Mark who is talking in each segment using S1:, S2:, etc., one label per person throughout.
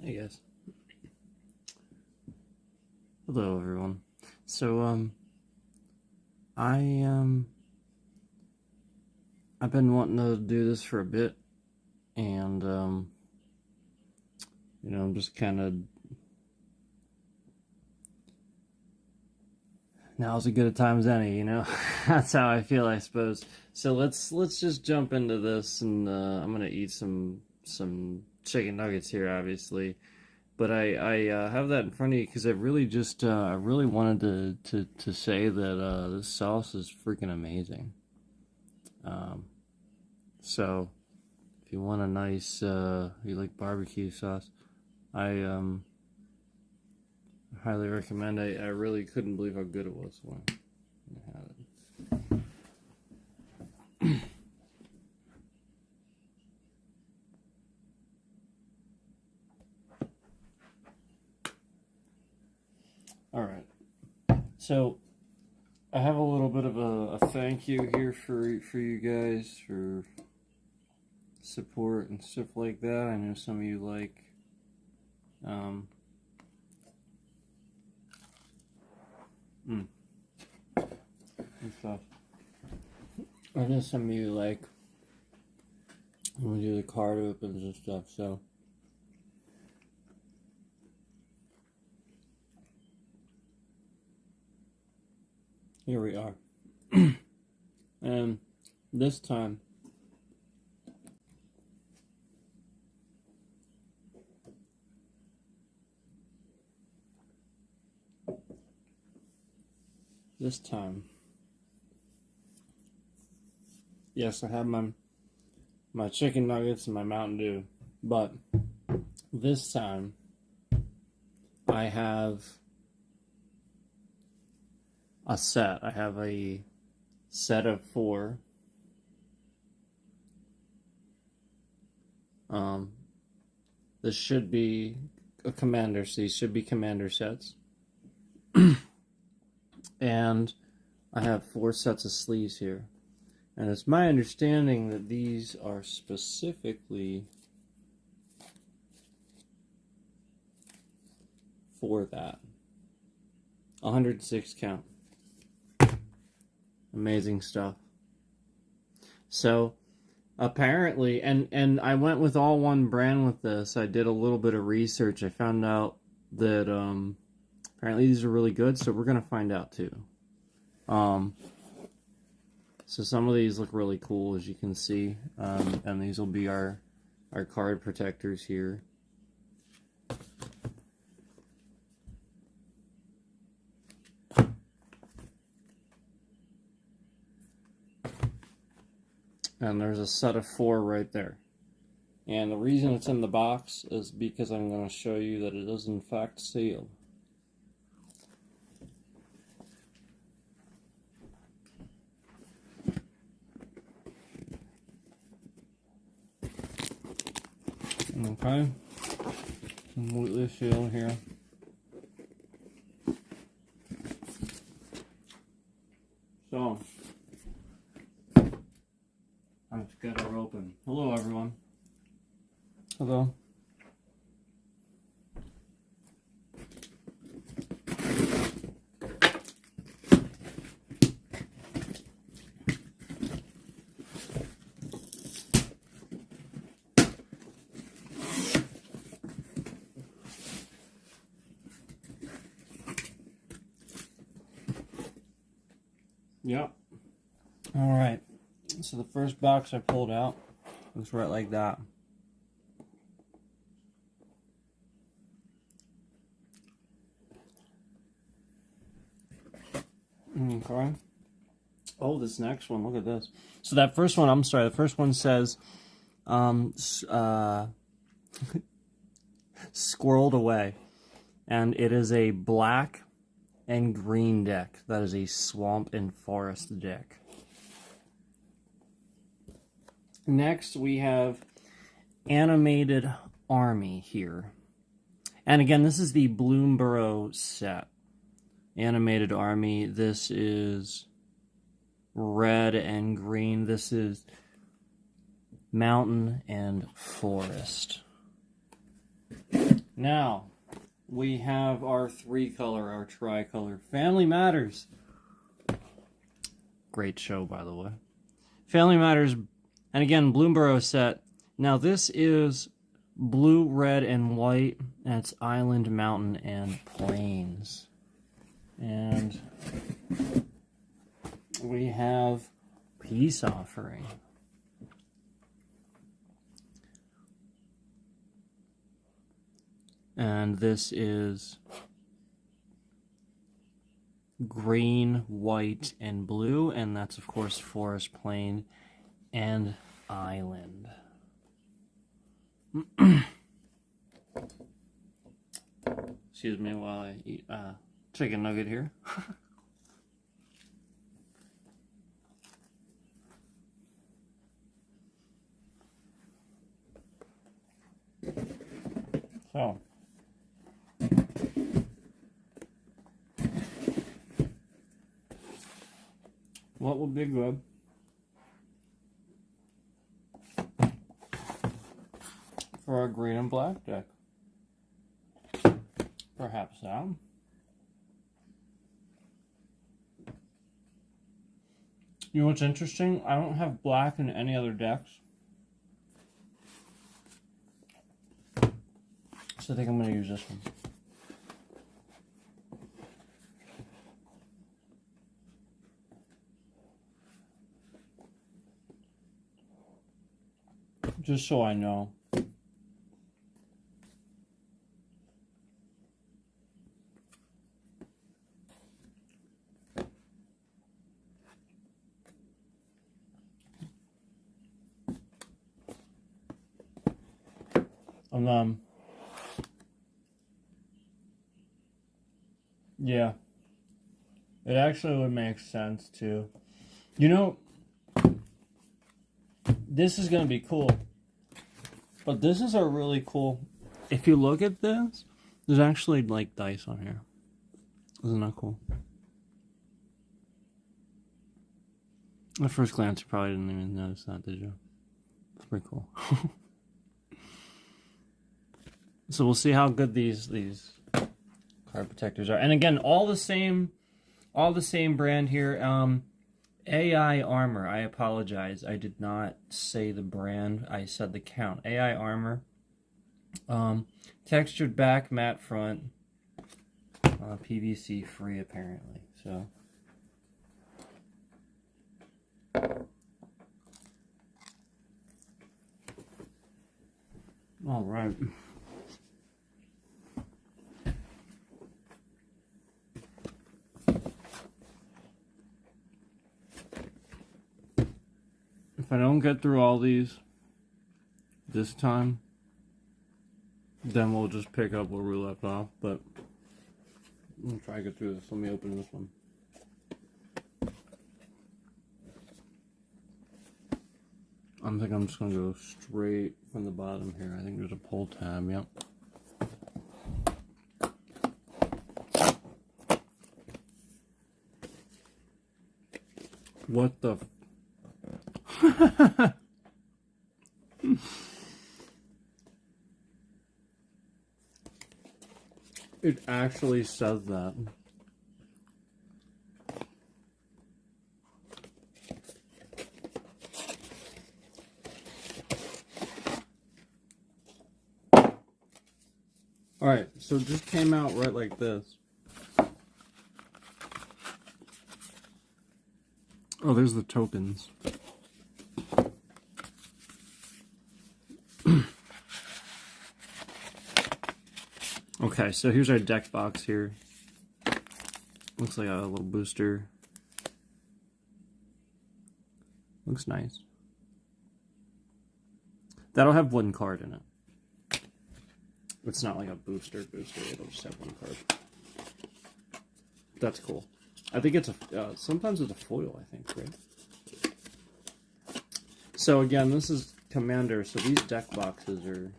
S1: Hey guys. Hello everyone. So I've been wanting to do this for a bit, and I'm just kind of, now's as good a time as any, That's how I feel, I suppose. So let's just jump into this, and I'm gonna eat some chicken nuggets here, obviously. But I have that in front of you because I really just I really wanted to say that this sauce is freaking amazing. So if you want a nice you like barbecue sauce, I highly recommend. I really couldn't believe how good it was when I had it. All right, so I have a little bit of a thank you here for you guys for support and stuff like that. I know some of you like and stuff. I know some of you like when we do the card opens and stuff, so here we are. And this time yes, I have my chicken nuggets and my Mountain Dew, but this time I have a set. I have a set of 4. This should be a commander. So these should be commander sets. And I have 4 sets of sleeves here. And it's my understanding that these are specifically for that. 106 count. Amazing stuff. So apparently, and I went with all one brand with this. I did a little bit of research. I found out that apparently these are really good, so we're gonna find out too. So some of these look really cool, as you can see, and these will be our card protectors here. And there's a set of 4 right there. And the reason it's in the box is because I'm going to show you that it is in fact sealed. Okay, completely sealed here. So let's get her open. Hello, everyone. Hello. Yep. All right. So the first box I pulled out looks right like that. Okay. Oh, this next one, look at this. So that first one, I'm sorry, the first one says squirreled away. And it is a black and green deck. That is a swamp and forest deck. Next, we have Animated Army here. And again, this is the BLOOMBURROW set. Animated Army. This is red and green. This is mountain and forest. Now, we have our 3-color, our tricolor. Family Matters. Great show, by the way. Family Matters, and again, Bloomborough set. Now, this is blue, red, and white, and it's island, mountain, and plains. And we have Peace Offering. And this is green, white, and blue, and that's, of course, forest, plain, and island. Excuse me while I eat chicken nugget here. So, what would be good? For our green and black deck? Perhaps that. You know what's interesting? I don't have black in any other decks. So I think I'm going to use this one. Just so I know. Yeah, it actually would make sense too. You know, this is going to be cool, but this is a really cool, if you look at this, there's actually like dice on here. Isn't that cool? At first glance, you probably didn't even notice that, did you? It's pretty cool. So we'll see how good these card protectors are. And again, all the same brand here. AI Armor. I apologize. I did not say the brand. I said the count. AI Armor. Textured back, matte front. PVC free apparently. So. All right. If I don't get through all these this time, then we'll just pick up where we left off. But I'm gonna try to get through this. Let me open this one. I think I'm just gonna go straight from the bottom here. I think there's a pull tab. Yep. What the? It actually says that. Alright, so it just came out right like this. Oh, there's the tokens. Okay, so here's our deck box here. Looks like a little booster. Looks nice. That'll have one card in it. It's not like a booster, it'll just have one card. That's cool. I think it's a, sometimes it's a foil, I think, right? So again, this is Commander, so these deck boxes are...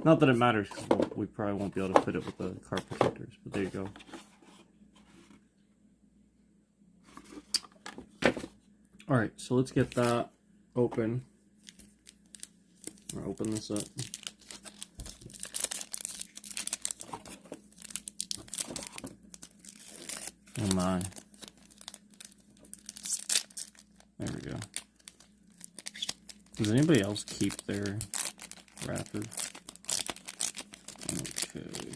S1: Not that it matters, because we probably won't be able to fit it with the card protectors, but there you go. Alright, so let's get that open. I'll open this up. Oh my. There we go. Does anybody else keep their wrapper? Okay.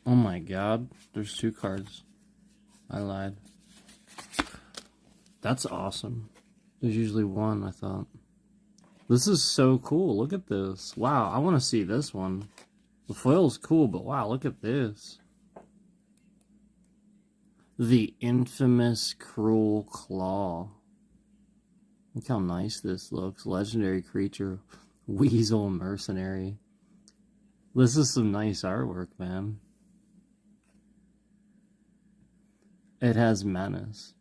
S1: Oh my god, there's 2 cards. I lied. That's awesome. There's usually 1, I thought. This is so cool. Look at this. Wow, I want to see this one. The foil's cool, but wow, look at this. The infamous Cruel Claw. Look how nice this looks. Legendary creature. Weasel Mercenary. This is some nice artwork, man. It has menace.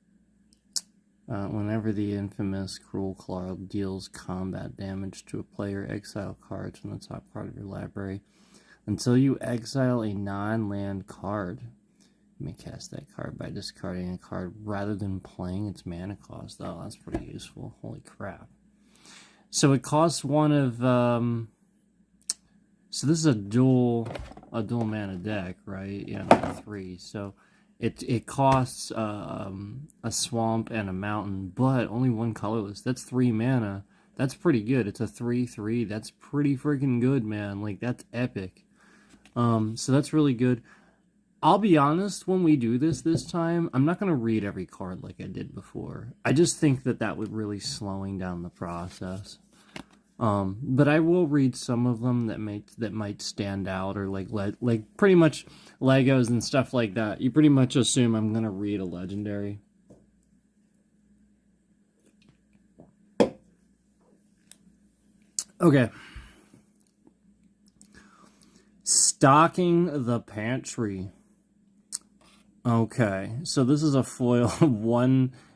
S1: Whenever the infamous Cruel Claw deals combat damage to a player, exile cards from the top card of your library until you exile a non-land card. You may cast that card by discarding a card rather than playing its mana cost. Oh, that's pretty useful. Holy crap. So it costs 1 of... so this is a dual mana deck, right? Yeah, not 3. So it costs a swamp and a mountain, but only 1 colorless. That's 3 mana. That's pretty good. It's a 3/3. That's pretty freaking good, man. Like, that's epic. So that's really good. I'll be honest, when we do this time, I'm not going to read every card like I did before. I just think that would really slowing down the process. But I will read some of them that might stand out, or like pretty much Legos and stuff like that. You pretty much assume I'm going to read a legendary. Okay. Stocking the Pantry. Okay, so this is a foil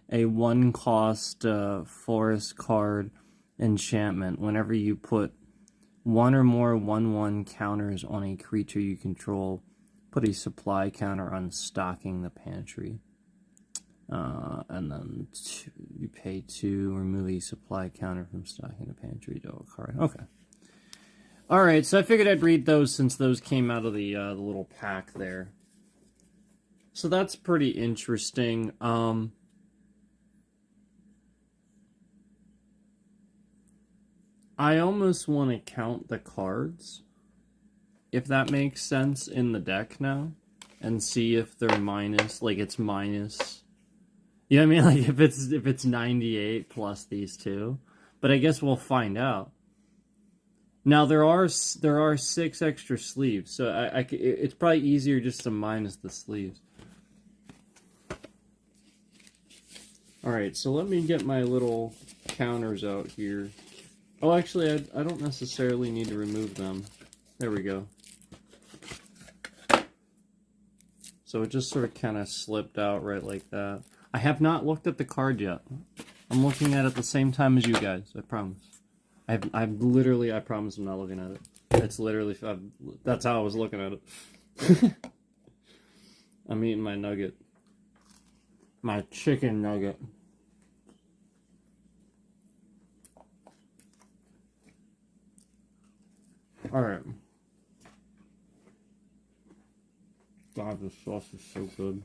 S1: a 1 cost forest card enchantment. Whenever you put 1 or more 1/1 counters on a creature you control, put a supply counter on Stocking the Pantry. And then you pay 2, remove a supply counter from Stocking the Pantry to a card. Okay. Alright, so I figured I'd read those since those came out of the little pack there. So that's pretty interesting. I almost want to count the cards, if that makes sense, in the deck now, and see if they're minus, like it's minus. You know what I mean? Like if it's 98 plus these 2. But I guess we'll find out. Now there are 6 extra sleeves, so it's probably easier just to minus the sleeves. Alright, so let me get my little counters out here. Oh, actually, I don't necessarily need to remove them. There we go. So it just sort of kind of slipped out right like that. I have not looked at the card yet. I'm looking at it at the same time as you guys, I promise. I promise I'm not looking at it. It's literally, that's how I was looking at it. I'm eating my nugget. My chicken nugget. Alright. God, this sauce is so good.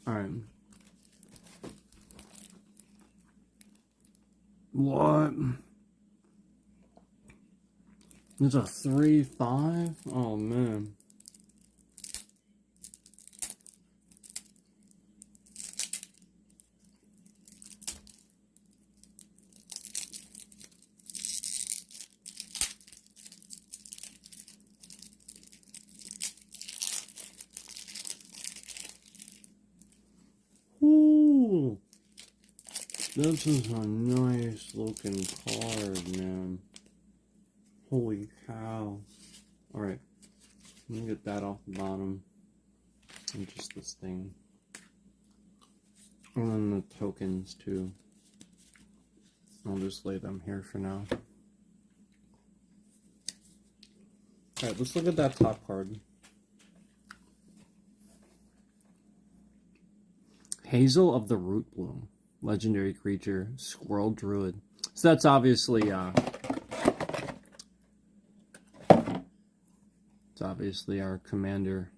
S1: Alright. What? It's a 3/5? Oh man. Ooh. This is a nice looking card, man. Holy cow. Alright. Let me get that off the bottom. And just this thing. And then the tokens too. I'll just lay them here for now. Alright, let's look at that top card. Hazel of the Root Bloom. Legendary creature, Squirrel Druid. So that's obviously it's obviously our commander.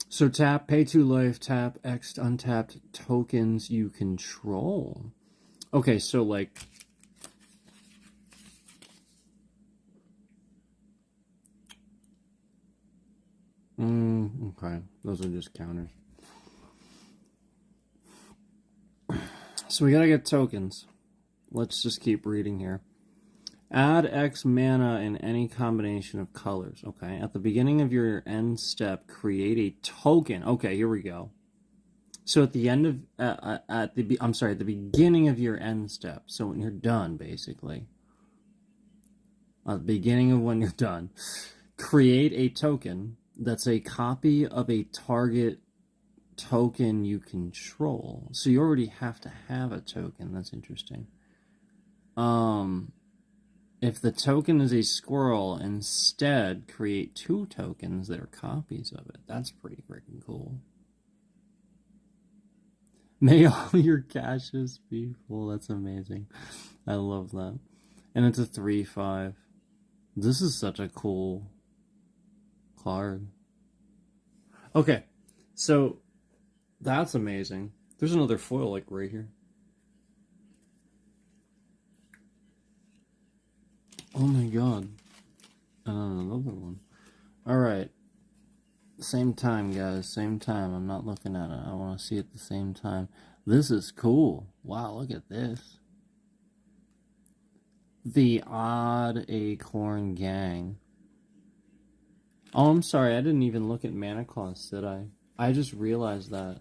S1: So tap, pay 2 life, tap X untapped tokens you control. Okay, so like okay, those are just counters. So we gotta get tokens. Let's just keep reading here. Add X mana in any combination of colors. Okay, at the beginning of your end step, create a token. Okay, here we go. So at the end of at the beginning of your end step. So when you're done, basically. At the beginning of when you're done, create a token that's a copy of a target token you control. So you already have to have a token. That's interesting. If the token is a squirrel, instead create 2 tokens that are copies of it. That's pretty freaking cool. May all your caches be full. That's amazing. I love that. And it's a 3/5. This is such a cool card. Okay, so that's amazing. There's another foil like right here. Oh my god. And another one. Alright. Same time, guys. Same time. I'm not looking at it. I want to see it at the same time. This is cool. Wow, look at this. The Odd Acorn Gang. Oh, I'm sorry. I didn't even look at mana cost, did I? I just realized that.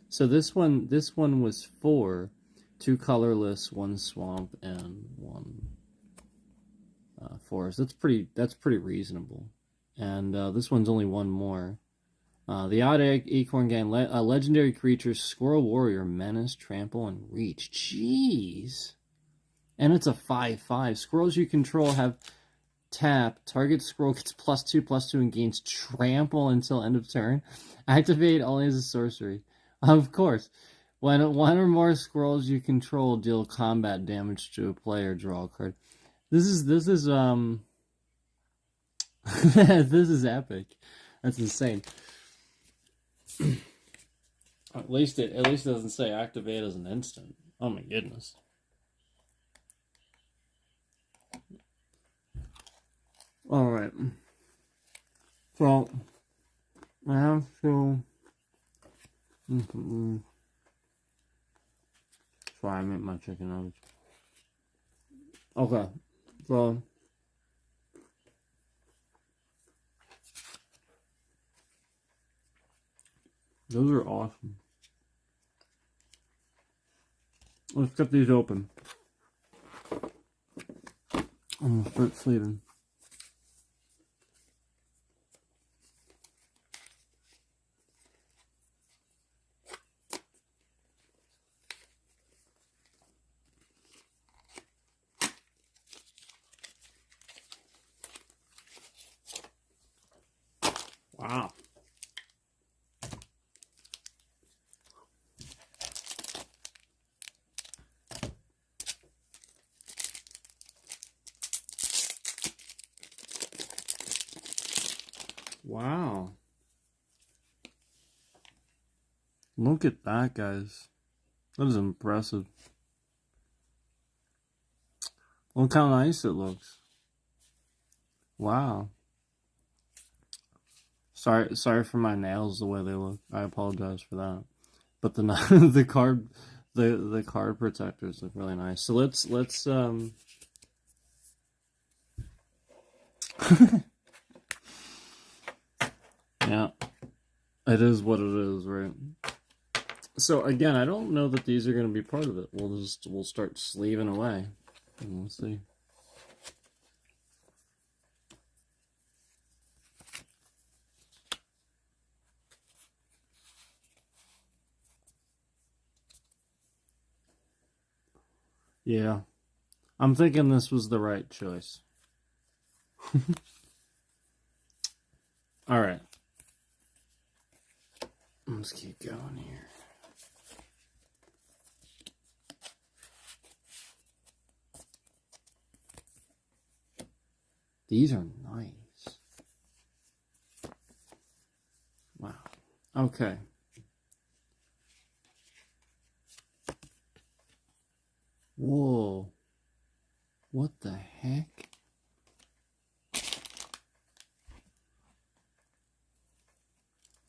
S1: So this one was 4. 2 colorless, 1 swamp, and 1 forest. That's pretty reasonable. And this one's only 1 more. The Odd Acorn Gang, legendary creatures, Squirrel Warrior, Menace, Trample, and Reach. Jeez. And it's a 5/5. Squirrels you control have tap. Target squirrel gets +2/+2 and gains Trample until end of turn. Activate only as a sorcery. Of course. When 1 or more squirrels you control deal combat damage to a player, draw a card. This is this is epic. That's insane. At least it doesn't say activate as an instant. Oh my goodness. Alright. So I have to sorry, I made my chicken nuggets. Okay. So those are awesome. Let's cut these open. I'm gonna start sleeping. Wow. Wow. Look at that, guys. That is impressive. Look how nice it looks. Wow. Sorry for my nails the way they look. I apologize for that. But the the card protectors look really nice. So let's yeah. It is what it is, right? So again, I don't know that these are going to be part of it. We'll start sleeving away, and we'll see. Yeah, I'm thinking this was the right choice. All right. Let's keep going here. These are nice. Wow. Okay. Whoa. What the heck?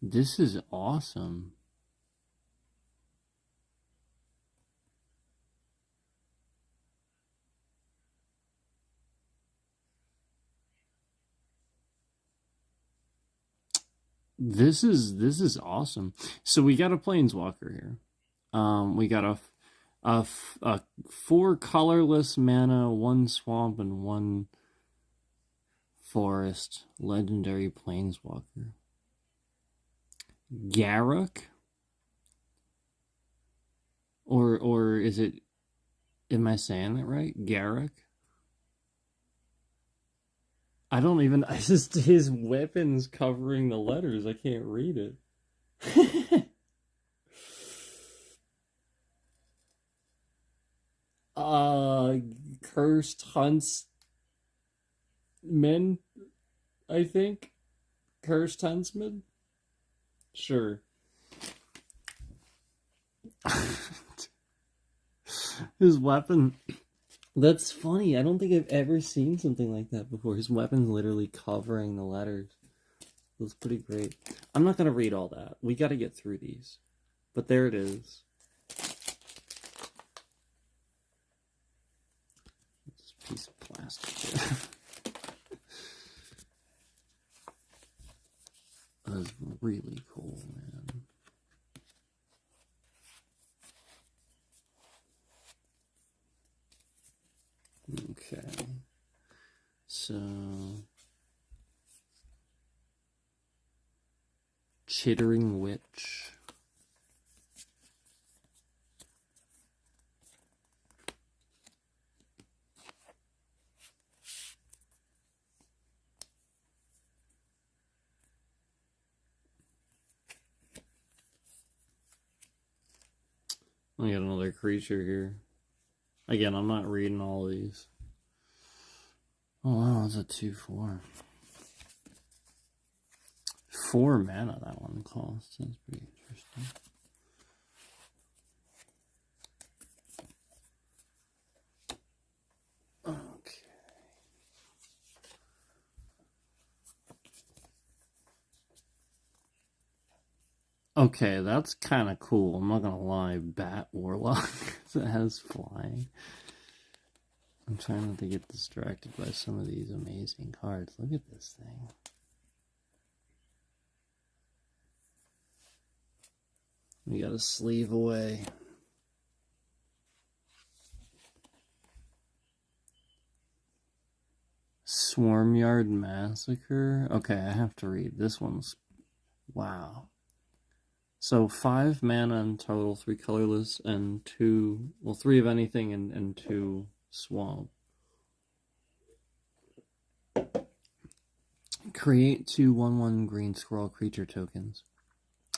S1: This is awesome. This is awesome. So we got a planeswalker here. We got a 4 colorless mana, 1 swamp, and 1 forest legendary planeswalker. Garruk? Or is it, am I saying it right? Garruk? I don't even, I just, his weapon's covering the letters. I can't read it. Cursed Huntsmen, I think. Cursed Huntsman? Sure. His weapon. That's funny. I don't think I've ever seen something like that before. His weapon's literally covering the letters. That's pretty great. I'm not going to read all that. We got to get through these. But there it is. This piece of plastic here. That's really cool, man. Okay. So... Chittering Witch. I got another creature here. Again, I'm not reading all of these. Oh wow, that's a 2/4. 4 mana that one costs. That's pretty interesting. Okay. Okay, that's kind of cool. I'm not gonna lie. Bat Warlock that has flying. I'm trying not to get distracted by some of these amazing cards. Look at this thing. We got a sleeve away. Swarmyard Massacre. Okay, I have to read. This one's... Wow. So 5 mana in total, 3 colorless, and 2... Well, 3 of anything and 2 swamp. Create 2 1/1 green squirrel creature tokens.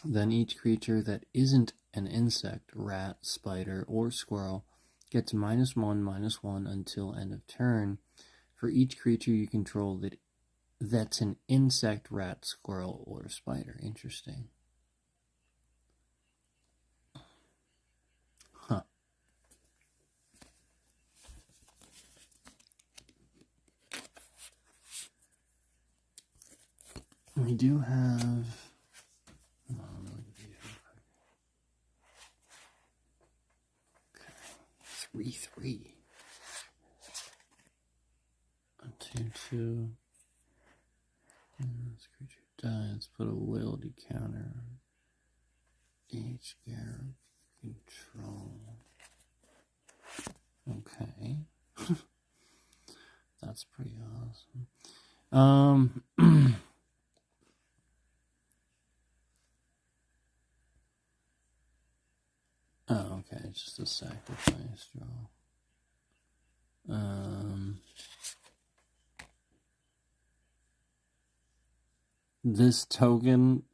S1: Then each creature that isn't an insect, rat, spider, or squirrel gets -1/-1 until end of turn for each creature you control that's an insect, rat, squirrel, or spider. Interesting. Huh. We do have... Okay. 3/3. 2/2. This creature dies. Put a loyalty counter on each Garruk control. Okay. That's pretty awesome. Oh, okay, it's just a sacrifice draw. This token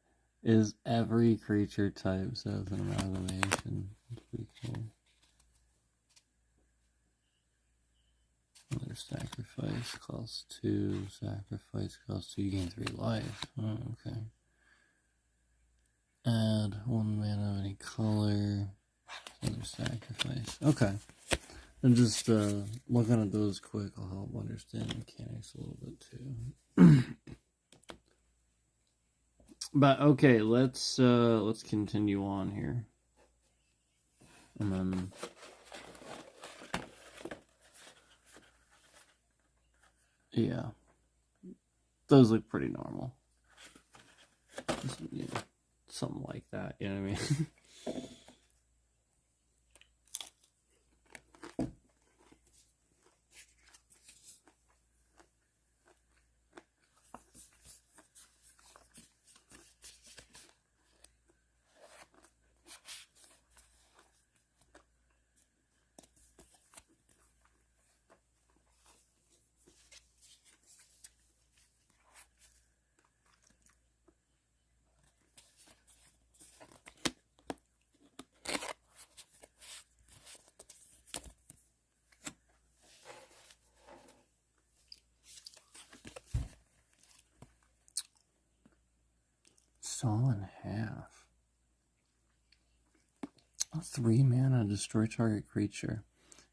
S1: is every creature type, so it's an amalgamation. That's pretty cool. Another sacrifice costs 2. Sacrifice costs 2. You gain 3 life. Oh, okay. Add 1 mana of any color. Another sacrifice. Okay. And just looking at those quick will help understand mechanics a little bit too. But okay, let's continue on here. And then yeah. Those look pretty normal. Just, something like that, you know what I mean? Saw in half. 3 mana, destroy target creature.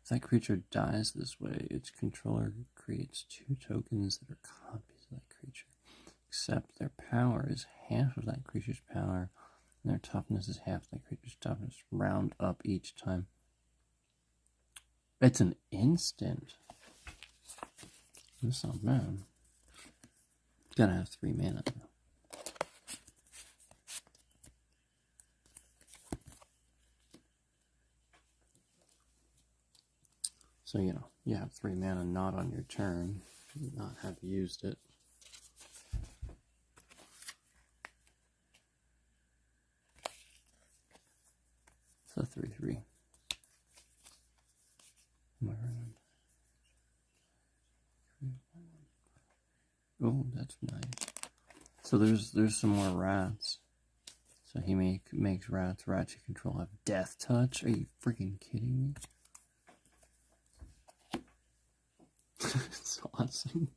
S1: If that creature dies this way, its controller creates 2 tokens that are copies of that creature. Except their power is half of that creature's power, and their toughness is half of that creature's toughness. Round up each time. It's an instant. That's not bad. Gotta have 3 mana though. So, you know, you have 3 mana not on your turn, not have used it. So 3/3. Oh, that's nice. So there's some more rats. So he makes rats. Rats you control have death touch. Are you freaking kidding me? It's awesome.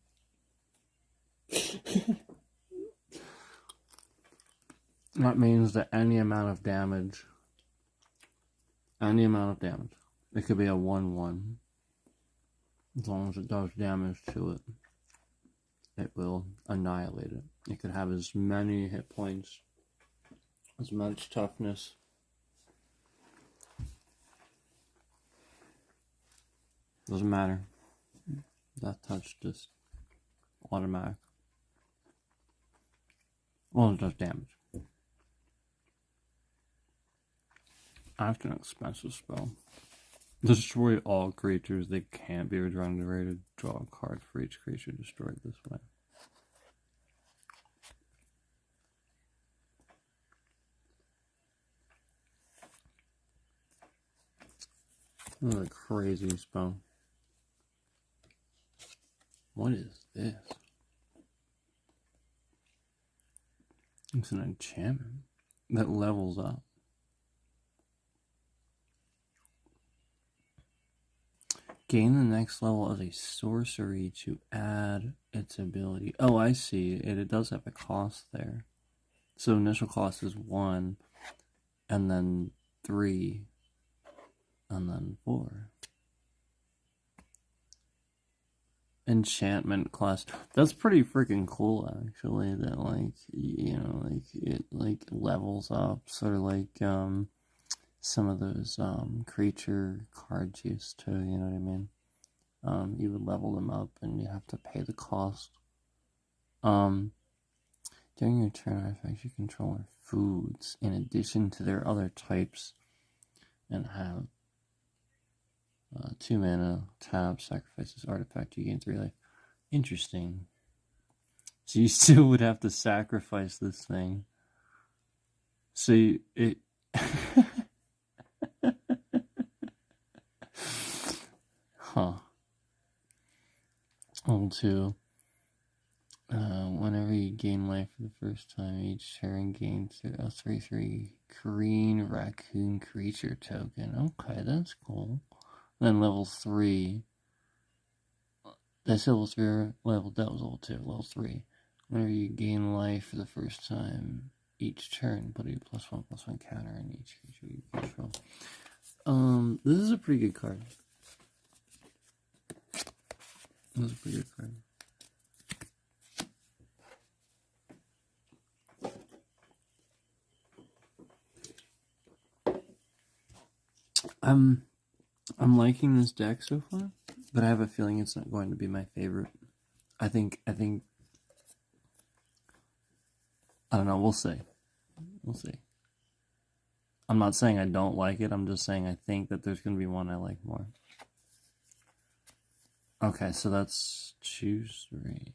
S1: That means that any amount of damage, it could be a 1/1, as long as it does damage to it, it will annihilate it. It could have as many hit points, as much toughness. Doesn't matter. That touch just automatic. Well, it does damage. After an expensive spell. Destroy all creatures that can't be regenerated. Draw a card for each creature destroyed this way. What a crazy spell. What is this? It's an enchantment that levels up. Gain the next level as a sorcery to add its ability. Oh, I see. It does have a cost there. So initial cost is 1, and then 3, and then 4. Enchantment class. That's pretty freaking cool, actually. That, like, you know, like it like levels up, sort of like some of those creature cards used to. You know what I mean? You would level them up, and you have to pay the cost. During your turn, artifacts you control are foods in addition to their other types, and have 2 mana, tap, sacrifice this artifact, you gain 3 life. Interesting. So you still would have to sacrifice this thing. So it... Huh. Level 2. Whenever you gain life for the first time, each turn gains a 3/3 green raccoon creature token. Okay, that's cool. Then level 3. That's level 3. That was level 2. Level 3. Whenever you gain life for the first time, each turn, put a +1/+1 counter on each creature you control. This is a pretty good card. This is a pretty good card. I'm liking this deck so far, but I have a feeling it's not going to be my favorite. I think I don't know, we'll see. We'll see. I'm not saying I don't like it, I'm just saying I think that there's going to be one I like more. Okay, so that's choose 3.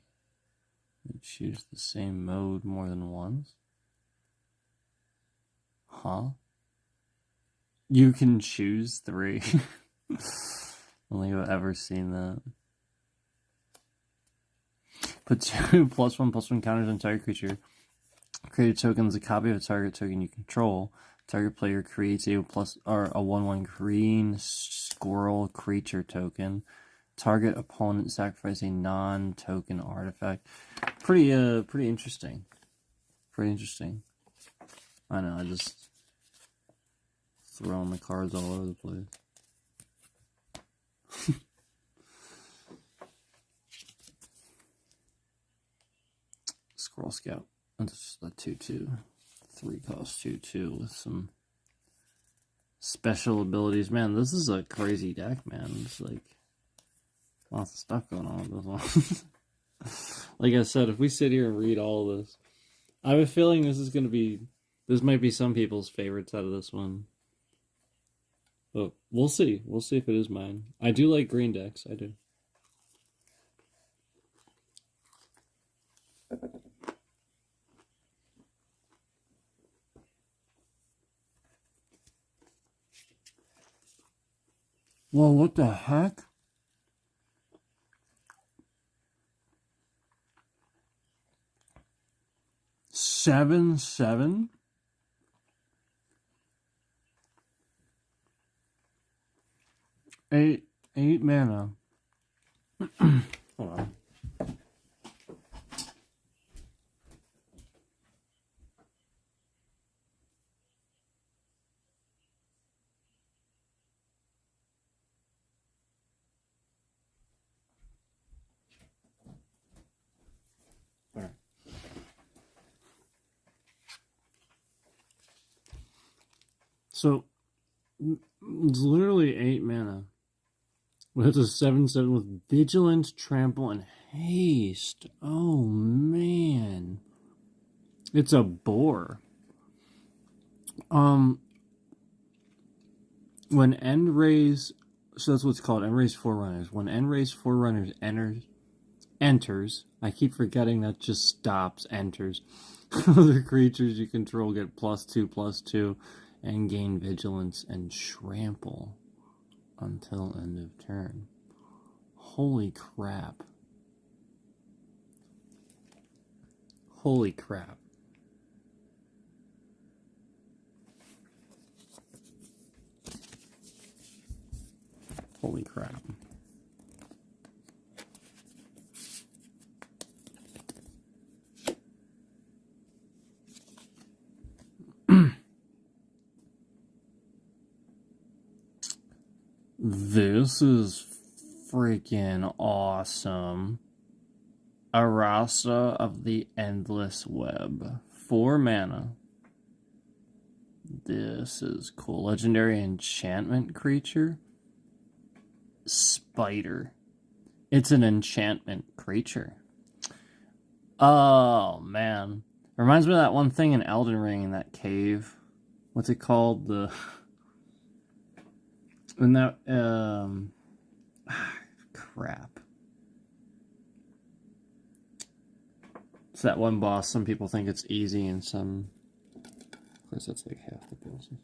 S1: You choose the same mode more than once? Huh? You can choose 3. I don't think I've ever seen that. Put 2 +1/+1 counters on target creature. Create a token as a copy of a target token you control. Target player creates a 1/1 green squirrel creature token. Target opponent sacrifice a non-token artifact. Pretty interesting. Pretty interesting. I know, I just throwing the cards all over the place. Squirrel Scout. That's just a 2/2. 3 cost 2/2 with some special abilities. Man, this is a crazy deck, man. It's like lots of stuff going on with this one. Like I said, if we sit here and read all of this, I have a feeling this might be some people's favorites out of this one. But we'll see. We'll see if it is mine. I do like green decks. I do. Well, what the heck? Seven? 8 mana. Hold on. All right. So it's literally 8 mana. It's a 7/7 with Vigilance, Trample, and Haste. Oh, man. It's a boar. When End Raise... So that's what's called End Raise Forerunners. When End Raise Forerunners enters... I keep forgetting that just stops, enters. Other creatures you control get +2/+2 and gain Vigilance and Trample until end of turn. Holy crap. Holy crap. Holy crap. This is freaking awesome. Arasa of the Endless Web. 4 mana. This is cool. Legendary enchantment creature. Spider. It's an enchantment creature. Oh, man. Reminds me of that one thing in Elden Ring in that cave. What's it called? And that, crap. It's that one boss. Some people think it's easy and some, of course, that's like half the bosses.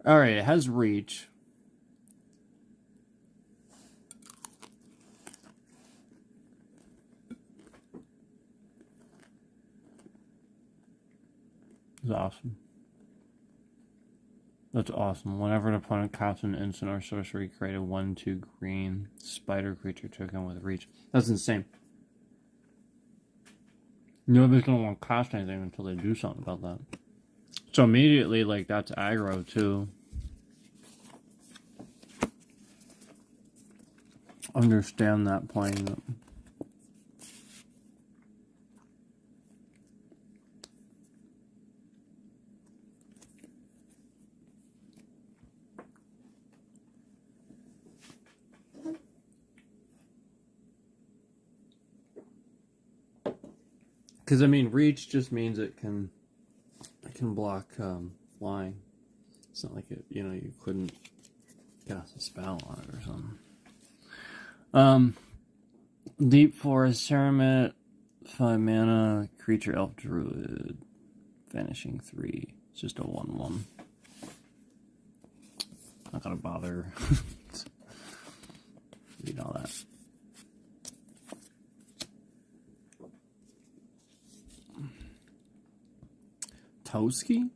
S1: Alright, it has reach. It's awesome. That's awesome. Whenever an opponent casts an instant or sorcery, create a 1/2 green spider creature token with reach. That's insane. Nobody's gonna want to cast anything until they do something about that. So immediately, like, that's aggro too. Understand that playing them. Because I mean, reach just means it can block flying. It's not like it, you know, you couldn't cast a spell on it or something. Deep Forest Hermit, 5 mana, creature elf druid, vanishing 3. It's just a 1/1. Not gonna bother read all that. Toski,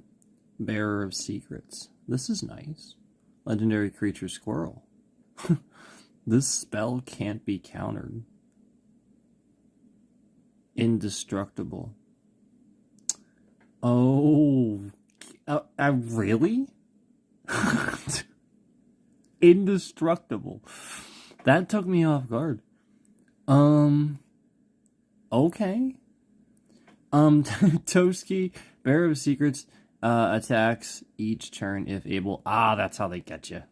S1: Bearer of Secrets. This is nice. Legendary creature squirrel. This spell can't be countered. Indestructible. Oh, really? Indestructible. That took me off guard. Okay. Toski, Bearer of Secrets, attacks each turn if able. Ah, that's how they get you.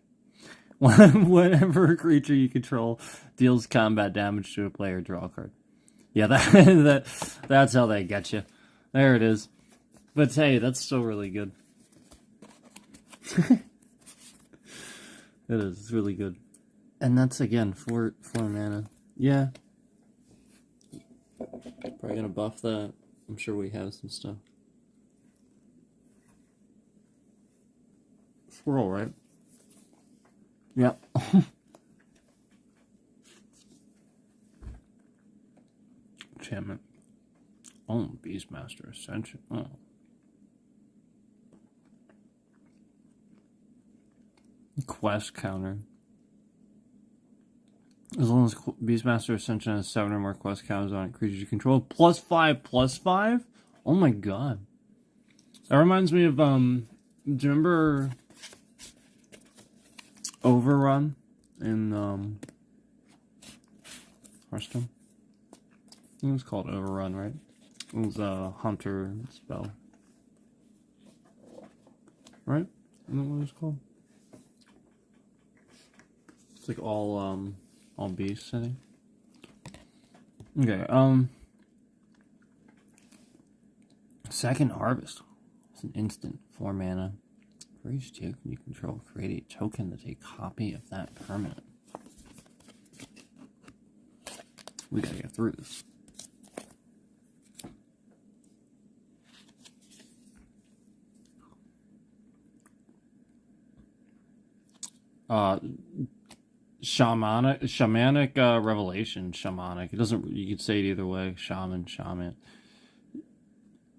S1: Whenever a creature you control deals combat damage to a player, draw a card. Yeah, that's how they get you. There it is. But hey, that's still really good. It is. It's really good. And that's, again, 4 mana. Yeah. Probably gonna buff that. I'm sure we have some stuff. Squirrel, right? Yep. Enchantment. Oh, Beastmaster Ascension. Oh. Quest counter. As long as Beastmaster Ascension has 7 or more quest counters on it, creatures you control. +5/+5? Oh my god. That reminds me of, do you remember Overrun in, Hearthstone? I think it was called Overrun, right? It was a hunter spell. Right? Isn't that what it was called? It's like all beasts, I think. Okay, Second Harvest. It's an instant, 4 mana. For each token you control, create a token that's a copy of that permanent. We gotta get through this. Shamanic revelation. Shamanic. It doesn't. You could say it either way. Shaman.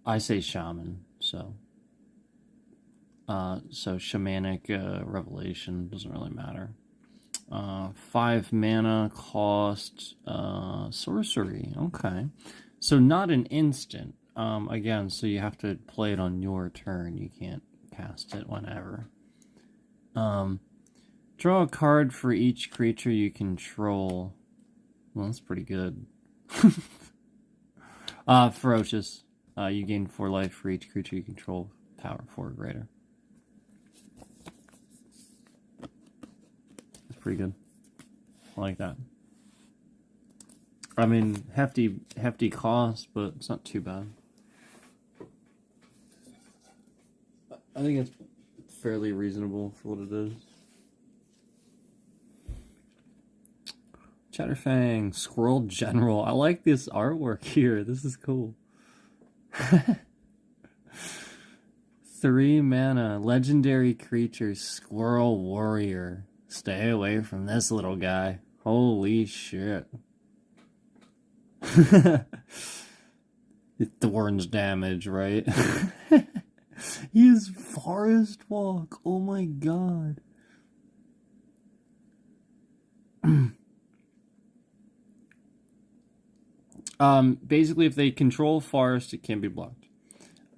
S1: I say shaman. So shamanic revelation doesn't really matter. 5 mana cost. Sorcery. Okay. So not an instant. Again, so you have to play it on your turn. You can't cast it whenever. Draw a card for each creature you control. Well, that's pretty good. Ferocious. You gain 4 life for each creature you control. Power 4 or greater. That's pretty good. I like that. I mean, hefty cost, but it's not too bad. I think it's fairly reasonable for what it is. Chatterfang, Squirrel General. I like this artwork here. This is cool. 3 mana, legendary creature, Squirrel Warrior. Stay away from this little guy. Holy shit. It thorns damage, right? He is Forest Walk. Oh my god. Basically, if they control forest, it can be blocked.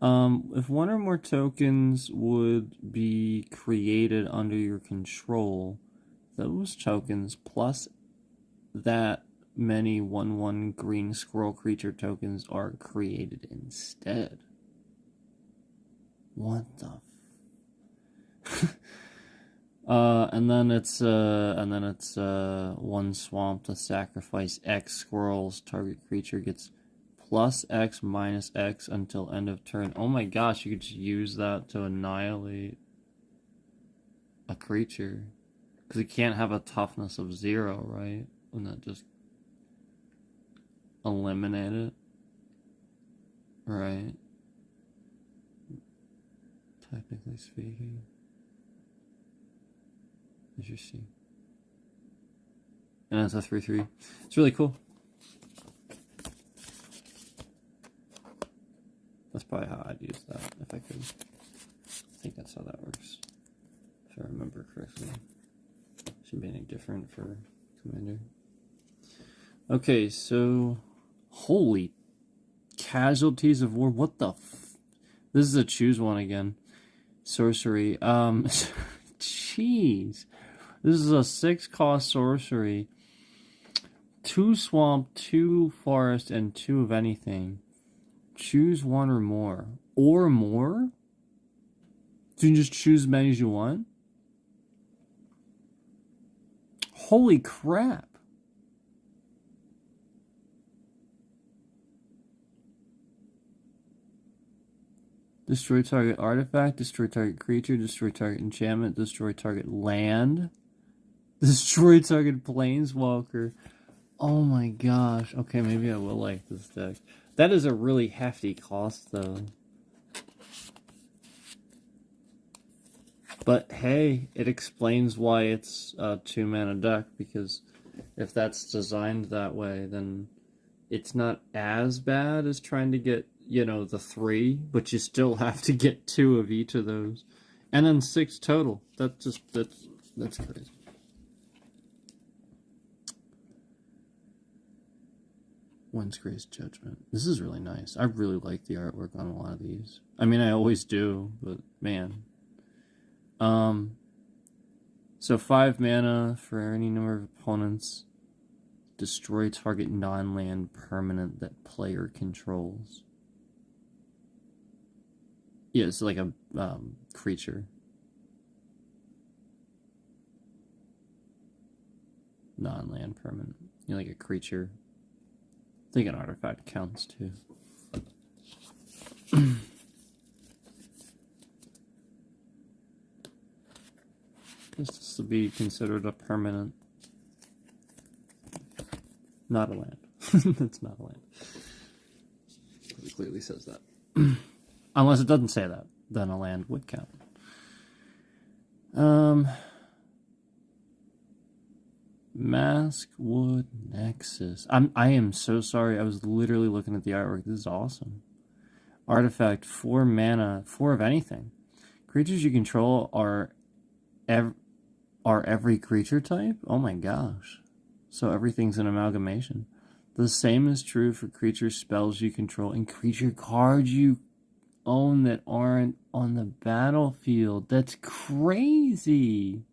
S1: If one or more tokens would be created under your control, those tokens plus that many 1/1 green squirrel creature tokens are created instead. What the? And then it's one swamp to sacrifice X squirrels. Target creature gets plus X minus X until end of turn. Oh my gosh, you could just use that to annihilate a creature. Because it can't have a toughness of 0, right? And that just eliminate it. Right. Technically speaking. As you see. And it's a 3/3. It's really cool. That's probably how I'd use that if I could. I think that's how that works. If I remember correctly. Shouldn't be any different for Commander. Okay, so holy casualties of war. What the this is a choose one again. Sorcery. Jeez. This is a 6-cost sorcery. 2 swamp, 2 forest, and 2 of anything. Choose one or more. Or more? So you can just choose as many as you want? Holy crap. Destroy target artifact, destroy target creature, destroy target enchantment, destroy target land, destroy target planeswalker. Oh my gosh. Okay, maybe I will like this deck. That is a really hefty cost, though. But hey, it explains why it's a 2-mana deck, because if that's designed that way, then it's not as bad as trying to get, you know, the 3, but you still have to get 2 of each of those. And then 6 total. That's crazy. When's Grace Judgment? This is really nice. I really like the artwork on a lot of these. I mean, I always do, but man. So 5 mana for any number of opponents. Destroy target non-land permanent that player controls. Yeah, it's like a creature. Non-land permanent. You know, like a creature. I think an artifact counts too. This will be considered a permanent. Not a land. It's not a land. It clearly says that. Unless it doesn't say that, then a land would count. Maskwood Nexus. I am so sorry. I was literally looking at the artwork. This is awesome. Artifact, 4 mana, 4 of anything. Creatures you control are every creature type? Oh my gosh. So everything's an amalgamation. The same is true for creature spells you control and creature cards you own that aren't on the battlefield. That's crazy.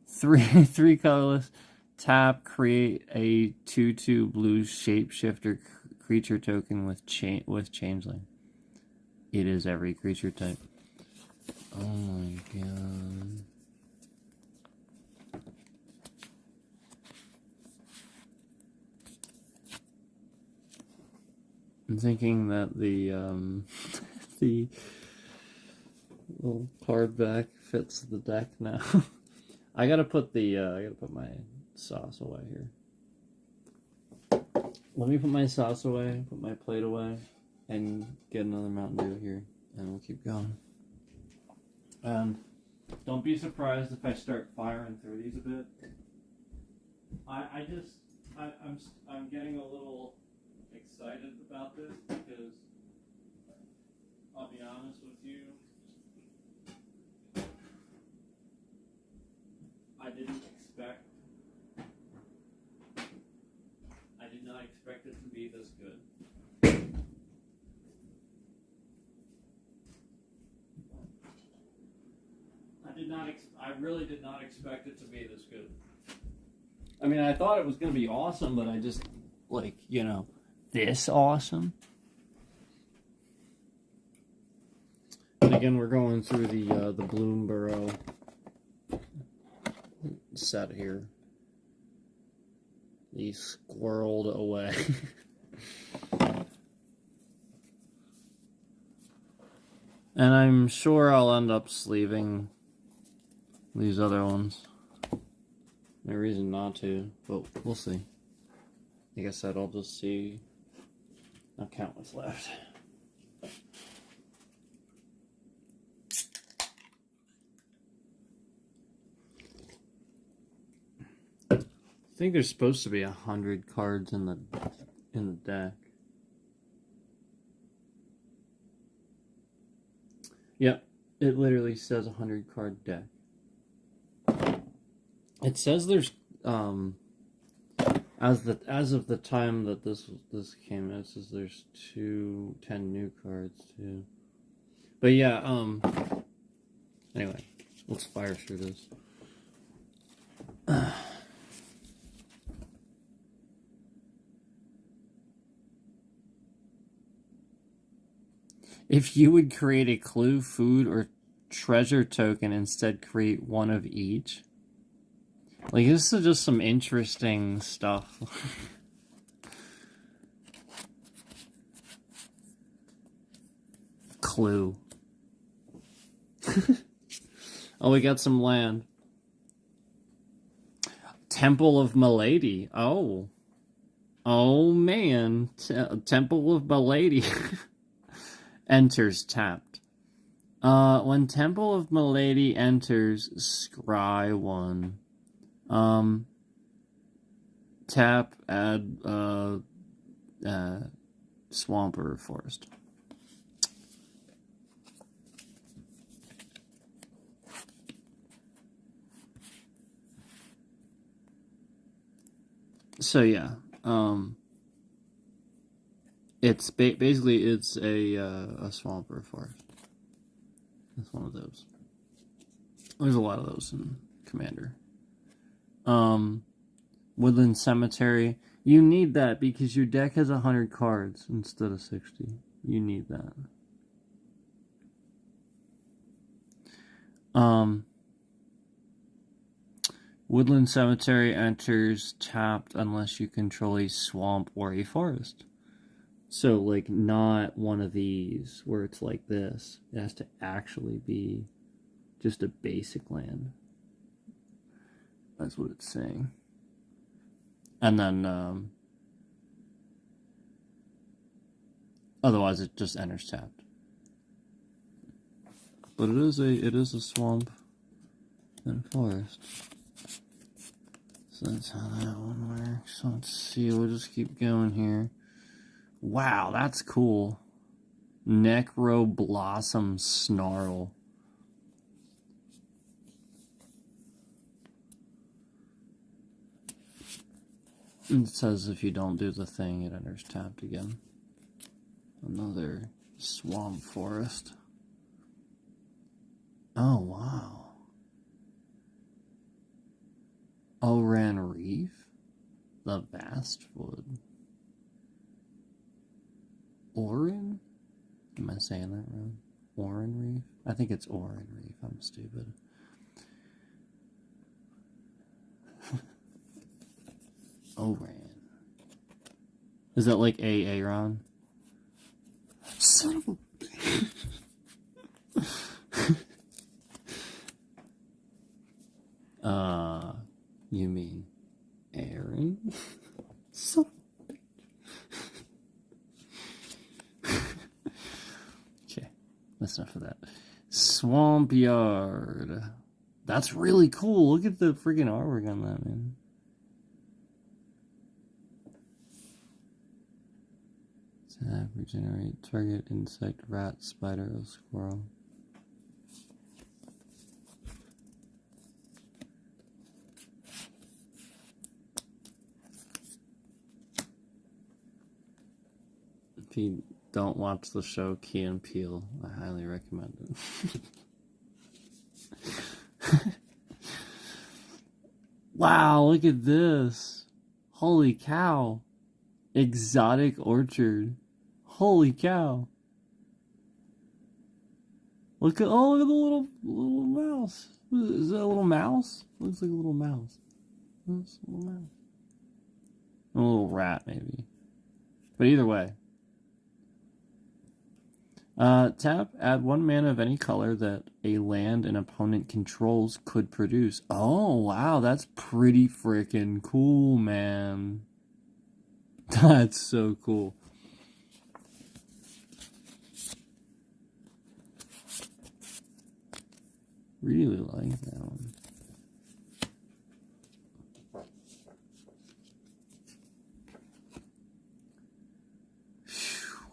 S1: 3 colorless. Tap, create a 2/2 blue shapeshifter creature token with changeling. It is every creature type. Oh my god. I'm thinking that the the little card back fits the deck now. I gotta put my sauce away here. Let me put my sauce away, put my plate away, and get another Mountain Dew here, and we'll keep going. And don't be surprised if I start firing through these a bit. I'm getting a little excited about this because I really did not expect it to be this good. I mean, I thought it was going to be awesome, but I just, like, you know, this awesome. And again, we're going through the BLOOMBURROW set here. He squirreled away. And I'm sure I'll end up sleeving these other ones. No reason not to, but we'll see. Like I said, I'll just see. I'll count what's left. I think there's supposed to be 100 cards in the deck. Yep, it literally says 100 card deck. It says there's as of the time that this came out, it says there's 10 new cards too. But yeah, anyway, let's fire through this. If you would create a clue, food, or treasure token, instead create one of each. Like, this is just some interesting stuff. Clue. Oh, we got some land. Temple of Milady. Oh. Oh, man. Temple of Milady. Enters tapped. When Temple of Milady enters, scry 1. Tap, add, swamp or forest. So yeah, it's basically it's a swamp or a forest. It's one of those. There's a lot of those in Commander. Woodland Cemetery. You need that because your deck has 100 cards instead of 60. You need that. Woodland Cemetery enters tapped unless you control a swamp or a forest. So, like, not one of these where it's like this. It has to actually be just a basic land. That's what it's saying. And then, otherwise it just enters tapped. But it is a swamp and forest. So that's how that one works. So let's see, we'll just keep going here. Wow, that's cool. Necro Blossom Snarl. It says if you don't do the thing, it enters tapped again. Another swamp forest. Oh, wow. Oran Reef? The Vast Wood. Oran? Am I saying that wrong? Oran Reef? I think it's Oran Reef. I'm stupid. Oran. Is that like Aaron? Son of a... you mean Aaron? Son of okay, that's enough of that. Swamp Yard. That's really cool. Look at the freaking artwork on that, man. Tap, regenerate, target, insect, rat, spider, or squirrel. If you don't watch the show Key and Peele, I highly recommend it. Wow, look at this. Holy cow. Exotic orchard. Holy cow. Look at, oh, look at the little mouse. Is that a little mouse? Looks like a little mouse. That's a little mouse. A little rat, maybe. But either way. Tap, add 1 mana of any color that a land an opponent controls could produce. Oh, wow, that's pretty freaking cool, man. That's so cool. Really like that one.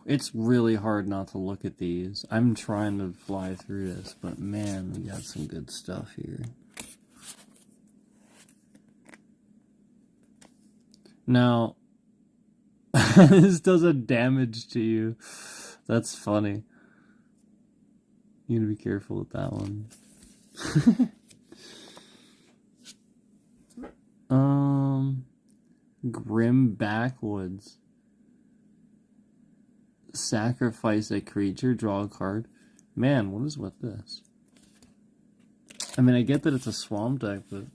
S1: It's really hard not to look at these. I'm trying to fly through this, but man, we got some good stuff here. Now, this does a damage to you. That's funny. You gotta be careful with that one. Grim Backwoods. Sacrifice a creature, draw a card. Man, what is with this? I mean, I get that it's a swamp deck, but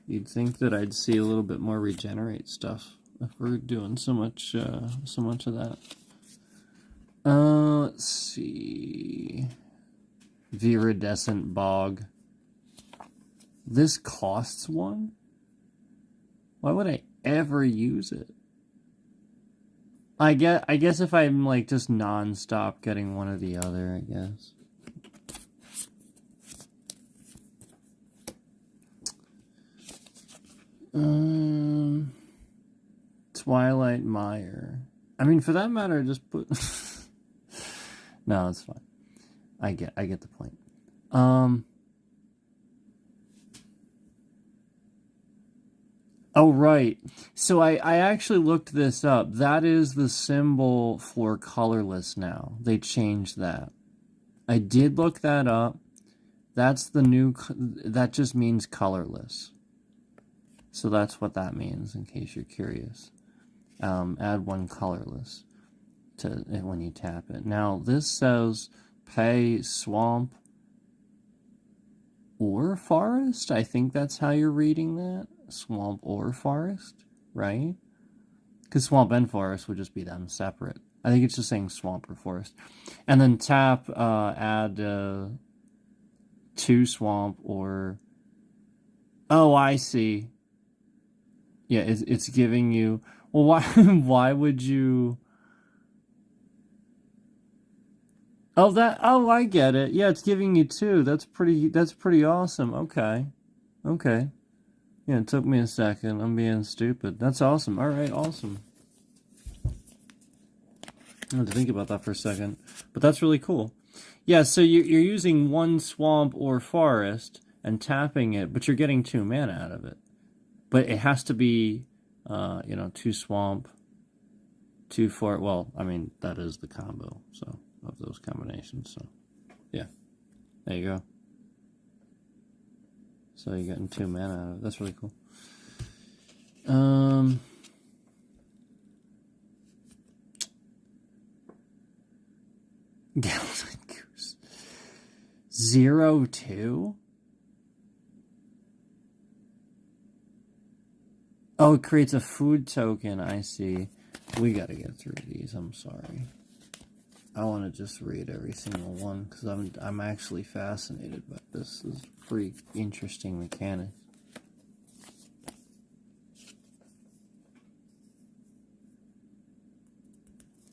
S1: you'd think that I'd see a little bit more regenerate stuff if we're doing so much of that. Let's see. Viridescent Bog. This costs 1? Why would I ever use it? I guess if I'm like just non-stop getting one or the other, I guess. Twilight Mire. I mean, for that matter, just put. No, it's fine. I get the point. Oh, right. So I actually looked this up. That is the symbol for colorless now. They changed that. I did look that up. That's the new... That just means colorless. So that's what that means, in case you're curious. Add 1 colorless to when you tap it. Now, this says pay swamp or forest. I think that's how you're reading that. Swamp or forest, right? Because swamp and forest would just be them separate. I think it's just saying swamp or forest. And then tap, add 2 swamp or... Oh, I see. Yeah, it's giving you... Well, why would you... Oh, I get it. Yeah, it's giving you 2. That's pretty awesome. Okay. Yeah, it took me a second. I'm being stupid. That's awesome. All right, awesome. I had to think about that for a second. But that's really cool. Yeah, so you're using 1 swamp or forest and tapping it, but you're getting 2 mana out of it. But it has to be, 2 swamp, 2 forest. Well, I mean, that is the combo, so, of those combinations. So, yeah. There you go. So you're getting 2 mana out of it. That's really cool. Gallon Goose. 0-2? Oh, it creates a food token. I see. We gotta get through these. I'm sorry. I want to just read every single one because I'm actually fascinated by this. This is pretty interesting mechanic.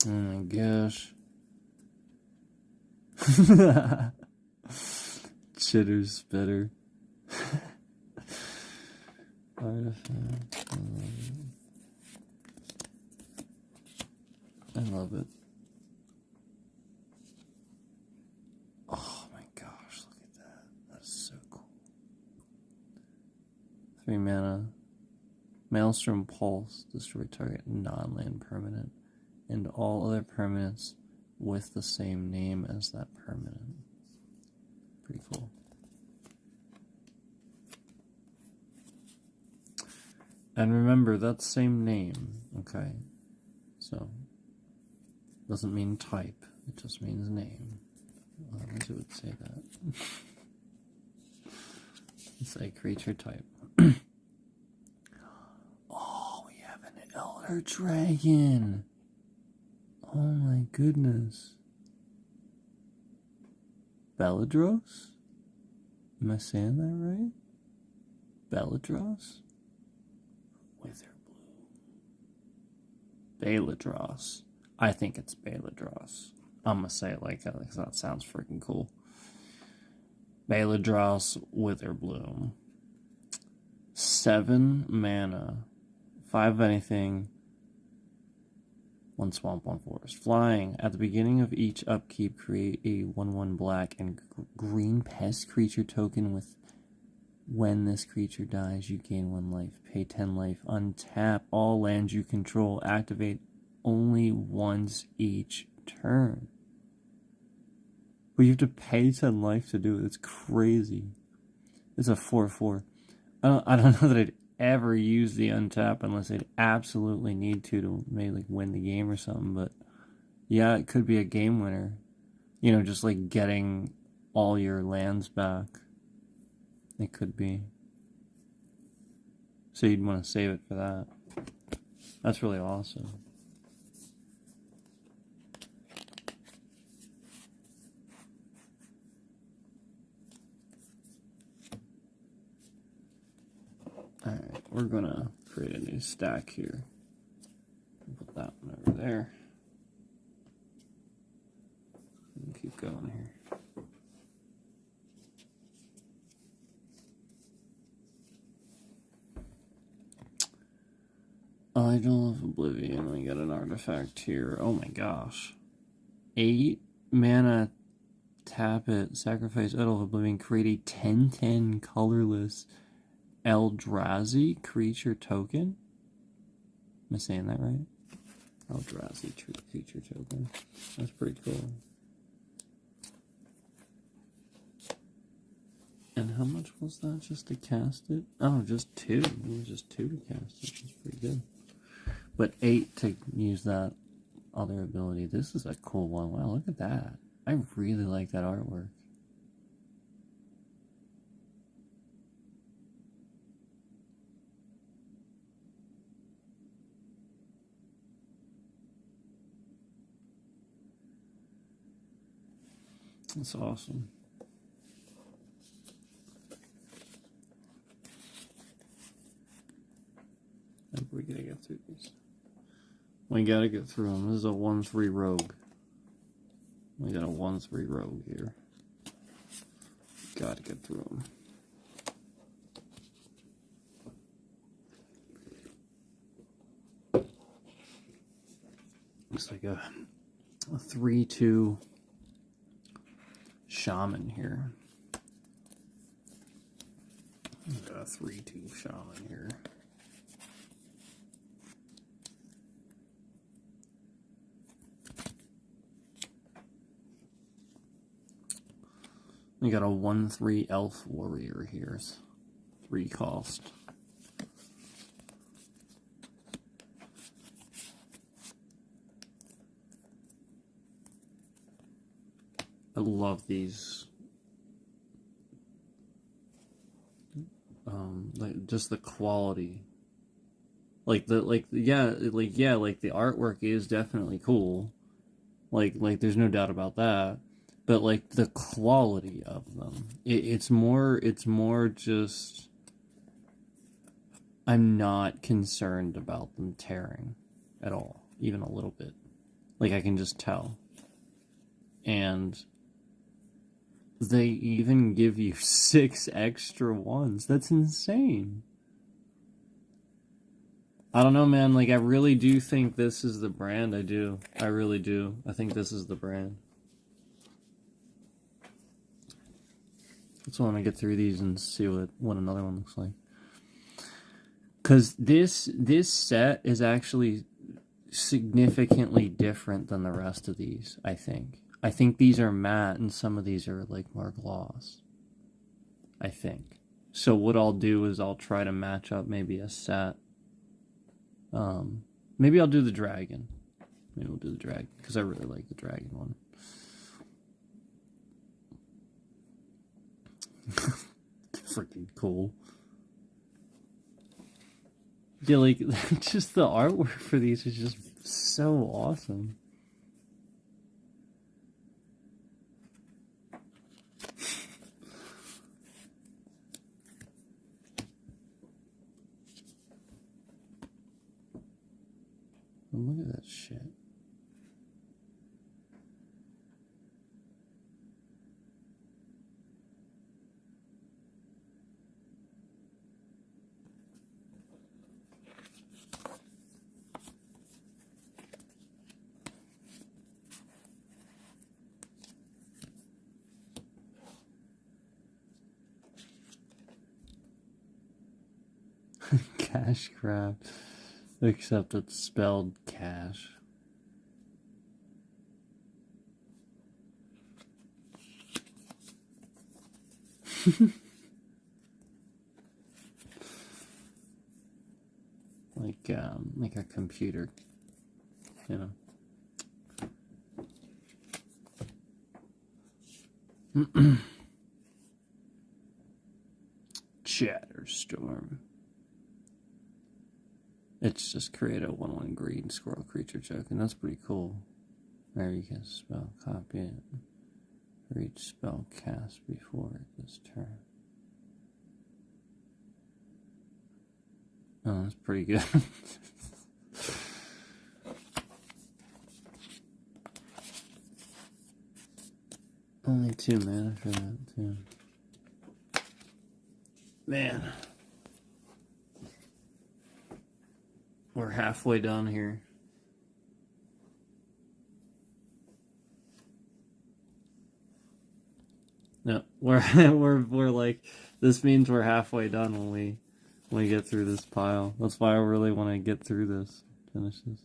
S1: Oh my gosh. Chitter spitter. I love it. Oh my gosh, look at that. That's so cool. 3 mana. Maelstrom Pulse. Destroy target non-land permanent. And all other permanents with the same name as that permanent. Pretty cool. And remember, that's same name, okay? So, doesn't mean type, it just means name. Otherwise it would say that. It's say creature type. Oh, we have an elder dragon! Oh my goodness. Belladros? Am I saying that right? Belladros? Witherbloom. Belladros. I think it's Belladros. I'm gonna say it like that because that sounds freaking cool. Belladros Witherbloom. 7 mana. 5 anything. 1 swamp, 1 forest. Flying. At the beginning of each upkeep, create a 1/1 black and green pest creature token with when this creature dies, you gain 1 life. Pay 10 life. Untap all lands you control. Activate only once each turn. But you have to pay 10 life to do it. It's crazy. It's a 4/4. I don't know that I'd ever use the untap unless I'd absolutely need to maybe like win the game or something. But yeah, it could be a game winner. You know, just like getting all your lands back. It could be. So you'd want to save it for that. That's really awesome. Alright, we're gonna create a new stack here. Put that one over there. And keep going here. Idol of Oblivion, we got an artifact here. Oh my gosh. 8 mana, tap it, sacrifice Idol of Oblivion, create a 10/10 colorless Eldrazi creature token. Am I saying that right? Eldrazi creature token. That's pretty cool. And how much was that just to cast it? Oh, just 2. It was just 2 to cast it. That's pretty good. But 8 to use that other ability. This is a cool one. Wow, look at that. I really like that artwork. That's awesome. I think we gotta get through these. We gotta get through them. This is a 1/3 rogue. We got a 1/3 rogue here. Gotta get through them. Looks like a 3/2 shaman here. Got a 3/2 shaman here. We got a 1/3 elf warrior here. 3 cost. I love these. Like just the quality. Like the the artwork is definitely cool. Like there's no doubt about that. But like the quality of them, it's more just, I'm not concerned about them tearing at all, even a little bit. Like I can just tell. And they even give you 6 extra ones. That's insane. I don't know, man. Like I really do think this is the brand. I do. I really do. I think this is the brand. Let's want to get through these and see what another one looks like. Because this set is actually significantly different than the rest of these, I think. I think these are matte and some of these are like more gloss. I think. So what I'll do is I'll try to match up maybe a set Maybe I'll do the dragon. Maybe we'll do the dragon, because I really like the dragon one. Freaking cool. Yeah, like, just the artwork for these is just so awesome. Look at that shit. Cash grab, except it's spelled cash. Like a computer, you know. Chatterstorm. It's just create a 1/1 green squirrel creature token. That's pretty cool. There you can spell copy it. For each spell cast before this turn. Oh, that's pretty good. Only 2 mana for that, too. Man. We're halfway done here. No, we're like, this means we're halfway done when we get through this pile. That's why I really want to get through this, finish this.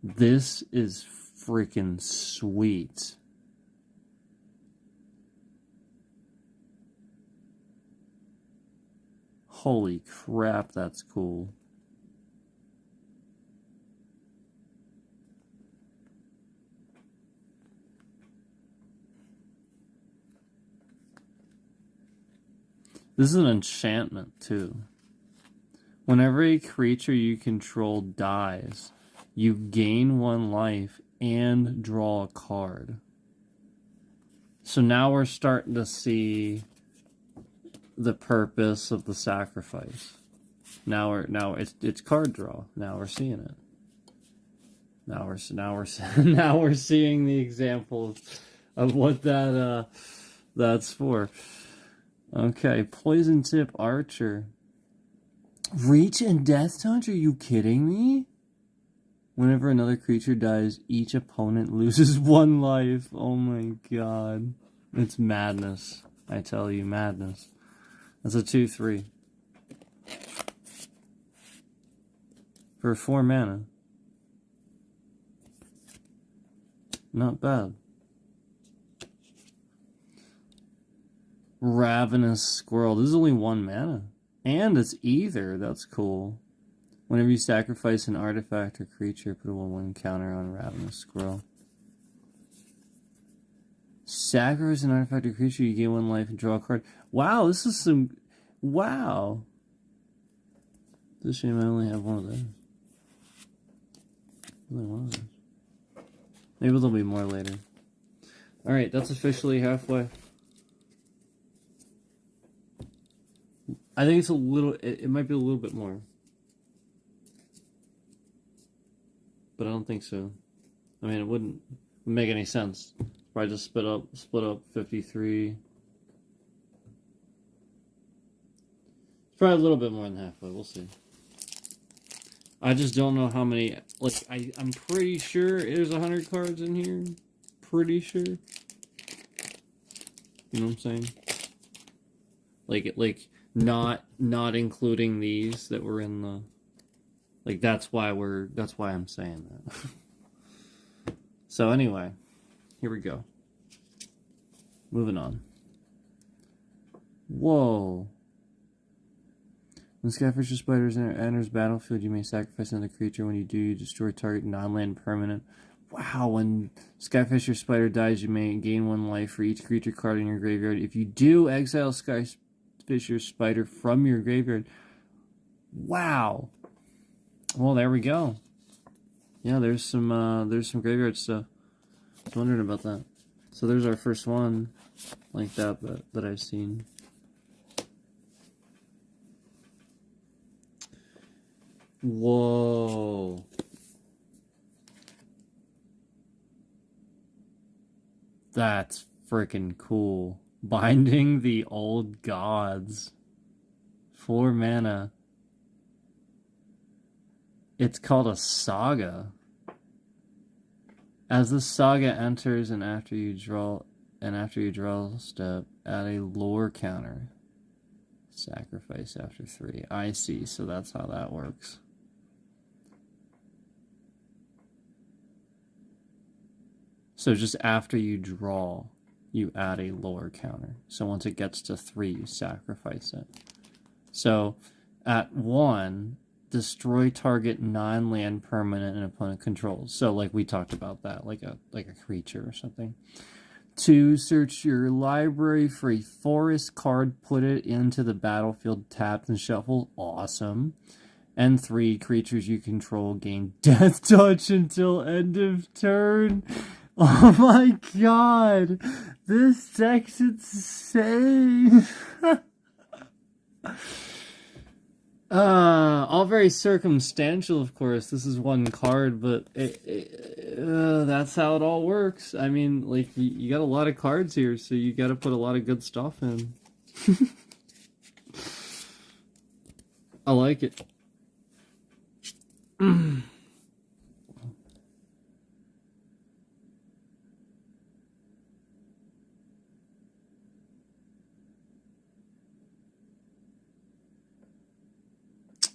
S1: This is freaking sweet. Holy crap, that's cool. This is an enchantment, too. Whenever a creature you control dies, you gain 1 life and draw a card. So now we're starting to see the purpose of the sacrifice. Now it's card draw. Now we're seeing it. Now we're seeing the example of what that's for. Okay, Poison Tip Archer. Reach and Death Touch? Are you kidding me? Whenever another creature dies, each opponent loses 1 life. Oh my god. It's madness. I tell you, madness. That's a 2/3. For 4 mana. Not bad. Ravenous Squirrel. This is only 1 mana. And it's either. That's cool. Whenever you sacrifice an artifact or creature, put a 1/1 counter on Ravenous Squirrel. Sacrifice an artifact or creature, you gain 1 life and draw a card. Wow, this is some... Wow. It's a shame I only have one of those. Only one of those. Maybe there'll be more later. Alright, that's officially halfway. I think it's a little... It might be a little bit more. But I don't think so. I mean, it wouldn't make any sense. Probably just split up 53. It's probably a little bit more than halfway. We'll see. I just don't know how many. Like, I'm pretty sure there's 100 cards in here. Pretty sure. You know what I'm saying? Like not including these that were in the. Like, that's why I'm saying that. So anyway. Here we go. Moving on. Whoa. When Skyfisher Spiders enters battlefield, you may sacrifice another creature. When you do, you destroy target non-land permanent. Wow, when Skyfisher Spider dies, you may gain 1 life for each creature card in your graveyard. If you do, exile Skyfisher Spider from your graveyard. Wow. Well, there we go. Yeah, there's some graveyard stuff. I was wondering about that. So there's our first one like that I've seen. Whoa. That's freaking cool. Binding the Old Gods. 4 mana. It's called a saga. As the saga enters and after you draw a step, add a lore counter. Sacrifice after 3. I see, so that's how that works. So just after you draw, you add a lore counter. So once it gets to 3, you sacrifice it. So at 1, destroy target non-land permanent an opponent controls. So like we talked about that, like a creature or something. 2, search your library for a forest card, put it into the battlefield tapped and shuffle. Awesome. And 3, creatures you control gain death touch until end of turn. Oh my god! This deck's insane! All very circumstantial, of course. This is 1 card, but that's how it all works. I mean, like, you got a lot of cards here, so you got to put a lot of good stuff in. I like it.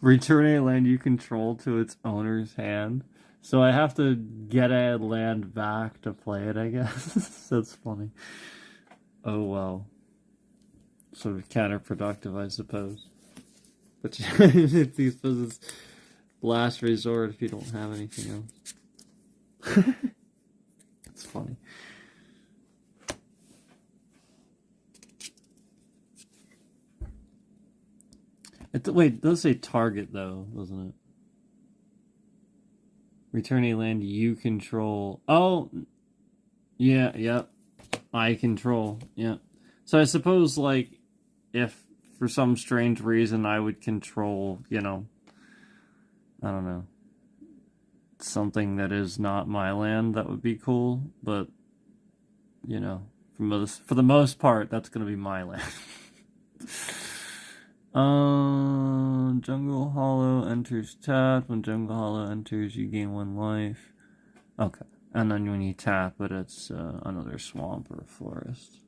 S1: Return a land you control to its owner's hand. So I have to get a land back to play it, I guess. That's funny. Oh well. Sort of counterproductive, I suppose. But it's last resort if you don't have anything else. It's funny. Wait, it does say target, though, doesn't it? Return a land you control. Oh! Yeah, yep. I control, yeah. So I suppose, like, if for some strange reason I would control, you know, I don't know, something that is not my land, that would be cool, but, you know, for the most part, that's going to be my land. Jungle Hollow enters tapped. When Jungle Hollow enters, you gain 1 life. Okay. And then when you tap it, it's another swamp or forest.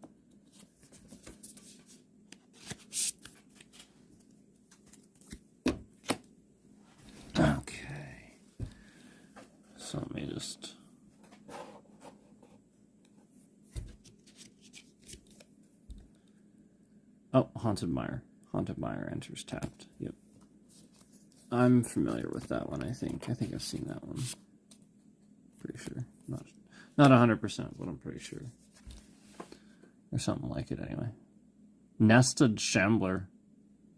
S1: Okay. So let me just... Oh, Haunted Mire. Haunted Mire enters tapped. Yep. I'm familiar with that one, I think. I think I've seen that one. Pretty sure. Not 100%, but I'm pretty sure. Or something like it, anyway. Nested Shambler.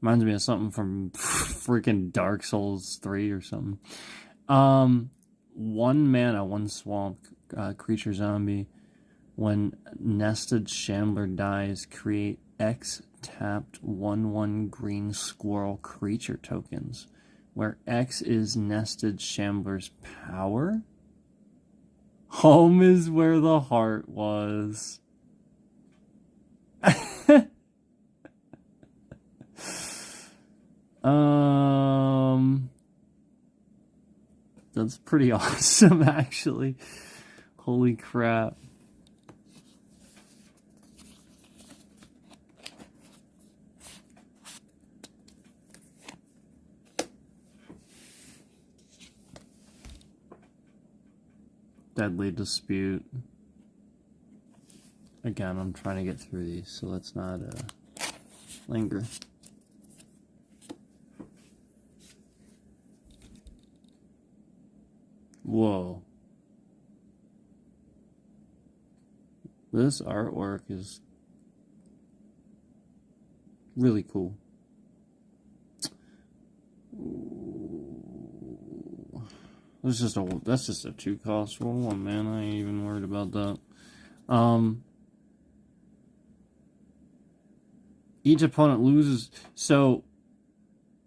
S1: Reminds me of something from freaking Dark Souls 3 or something. 1 mana, 1 swamp, creature zombie. When Nested Shambler dies, create X tapped 1/1 green squirrel creature tokens, where X is Nested Shambler's power. Home is where the heart was. That's pretty awesome, actually. Holy crap. Deadly Dispute. Again, I'm trying to get through these, so let's not linger. Whoa. This artwork is really cool. That's just a 2-cost roll, man. I ain't even worried about that. Each opponent loses. So,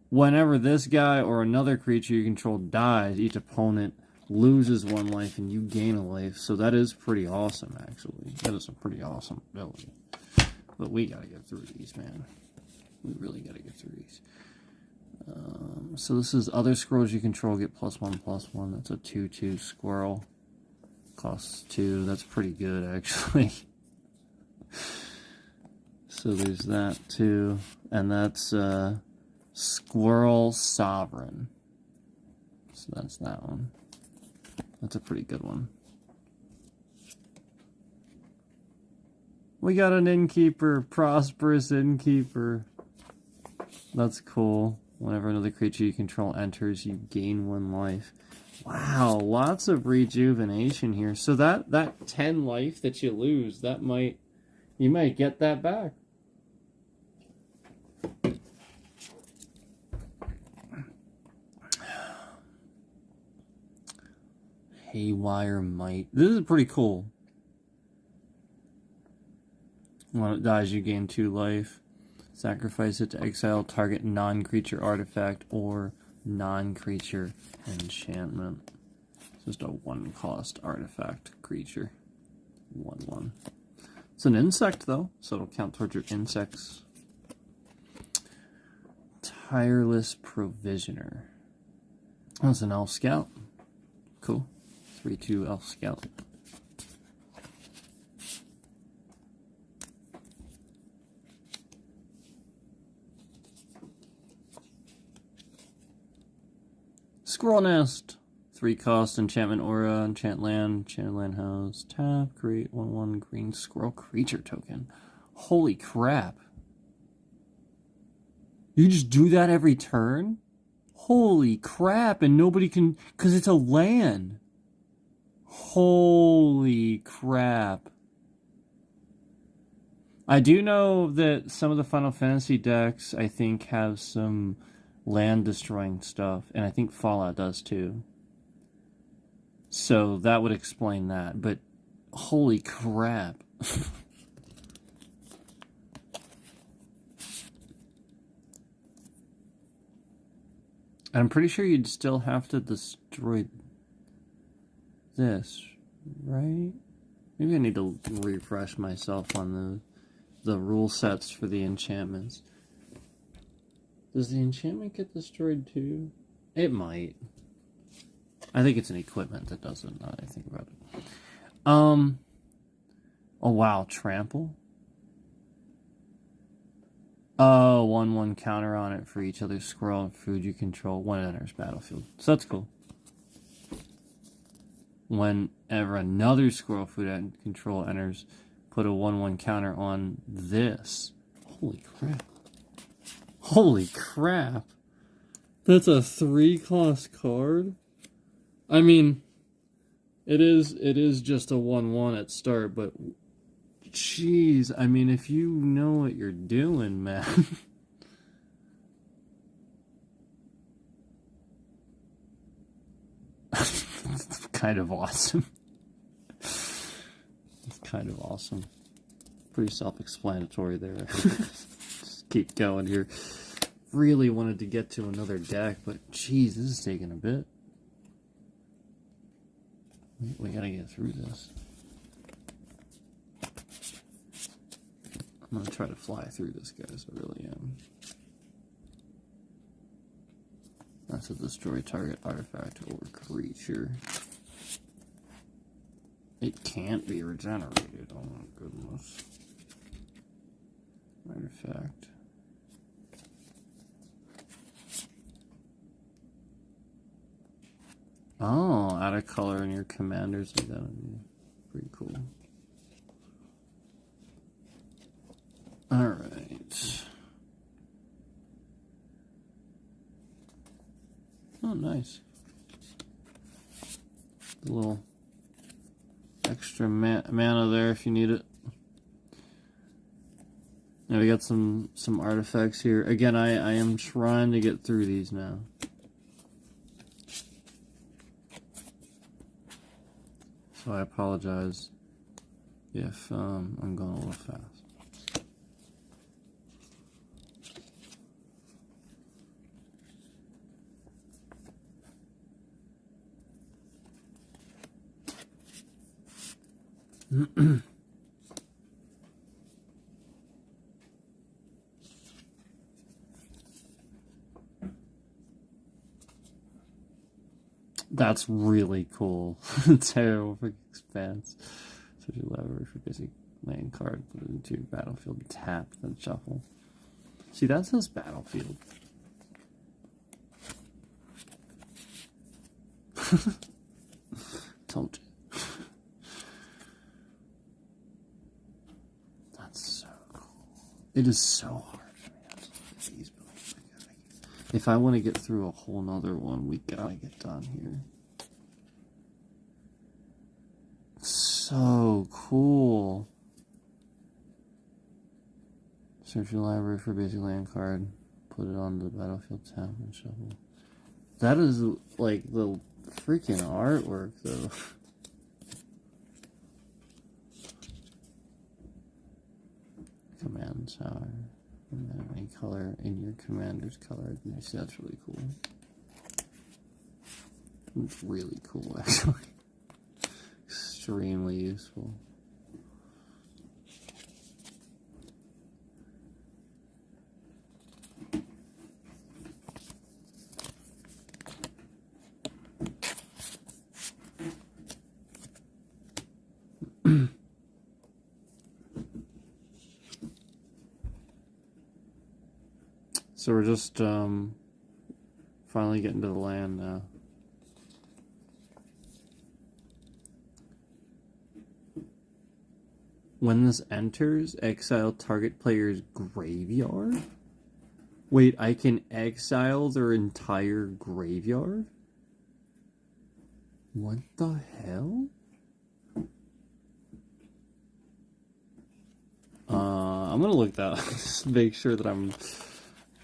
S1: whenever this guy or another creature you control dies, each opponent loses 1 life and you gain a life. So that is pretty awesome, actually. That is a pretty awesome ability. But we gotta get through these, man. We really gotta get through these. So this is other squirrels you control get +1/+1. That's a 2/2 squirrel. Costs 2. That's pretty good, actually. So there's that too. And that's Squirrel Sovereign. So that's that one. That's a pretty good one. We got an innkeeper, prosperous innkeeper. That's cool. Whenever another creature you control enters, you gain 1 life. Wow, lots of rejuvenation here. So that 10 life that you lose, you might get that back. Haywire Might. This is pretty cool. When it dies, you gain 2 life. Sacrifice it to exile target non-creature artifact or non-creature enchantment. It's just a 1-cost artifact creature. 1/1. It's an insect, though, so it'll count towards your insects. Tireless Provisioner. That's an Elf Scout. Cool. 3/2 Elf Scout. Squirrel Nest. 3-cost enchantment aura, enchant land house, tap, create 1/1 green squirrel creature token. Holy crap. You just do that every turn? Holy crap, and nobody can, because it's a land. Holy crap. I do know that some of the Final Fantasy decks, I think, have some land destroying stuff, and I think Fallout does too. So that would explain that, but holy crap. I'm pretty sure you'd still have to destroy this, right? Maybe I need to refresh myself on the rule sets for the enchantments. Does the enchantment get destroyed too? It might. I think it's an equipment that does it, now that I think about it. Oh wow, trample? Oh, 1/1 counter on it for each other squirrel and food you control when it enters battlefield. So that's cool. Whenever another squirrel food control enters, put a 1/1 counter on this. Holy crap. Holy crap. That's a 3-cost card? I mean, it is just a 1/1 at start, but jeez, I mean, if you know what you're doing, man. It's kind of awesome. It's kind of awesome. Pretty self-explanatory there. Just keep going here. Really wanted to get to another deck, but geez, this is taking a bit. We gotta get through this. I'm gonna try to fly through this, guys. I really am. That's a destroy target artifact or creature. It can't be regenerated. Oh my goodness. Artifact. Oh, add a color in your commander's identity. Pretty cool. Alright. Oh, nice. A little extra mana there if you need it. Now we got some artifacts here. Again, I am trying to get through these now. So I apologize if I'm going a little fast. That's really cool. Terrible for expanse. Such a lever for basic land card. Put it into your battlefield. Tap, then shuffle. See, that says battlefield. Told you. That's so cool. It is so hard for me. These buildings. If I want to get through a whole nother one, we gotta get done here. So cool. Search your library for basic land card. Put it on the battlefield, tap and shuffle. That is like the freaking artwork though. Command tower. Any color in your commander's color. See, that's really cool. It's really cool, actually. Extremely useful. So we're just finally getting to the land now. When this enters, exile target player's graveyard? Wait, I can exile their entire graveyard? What the hell? I'm gonna look that up. Just make sure that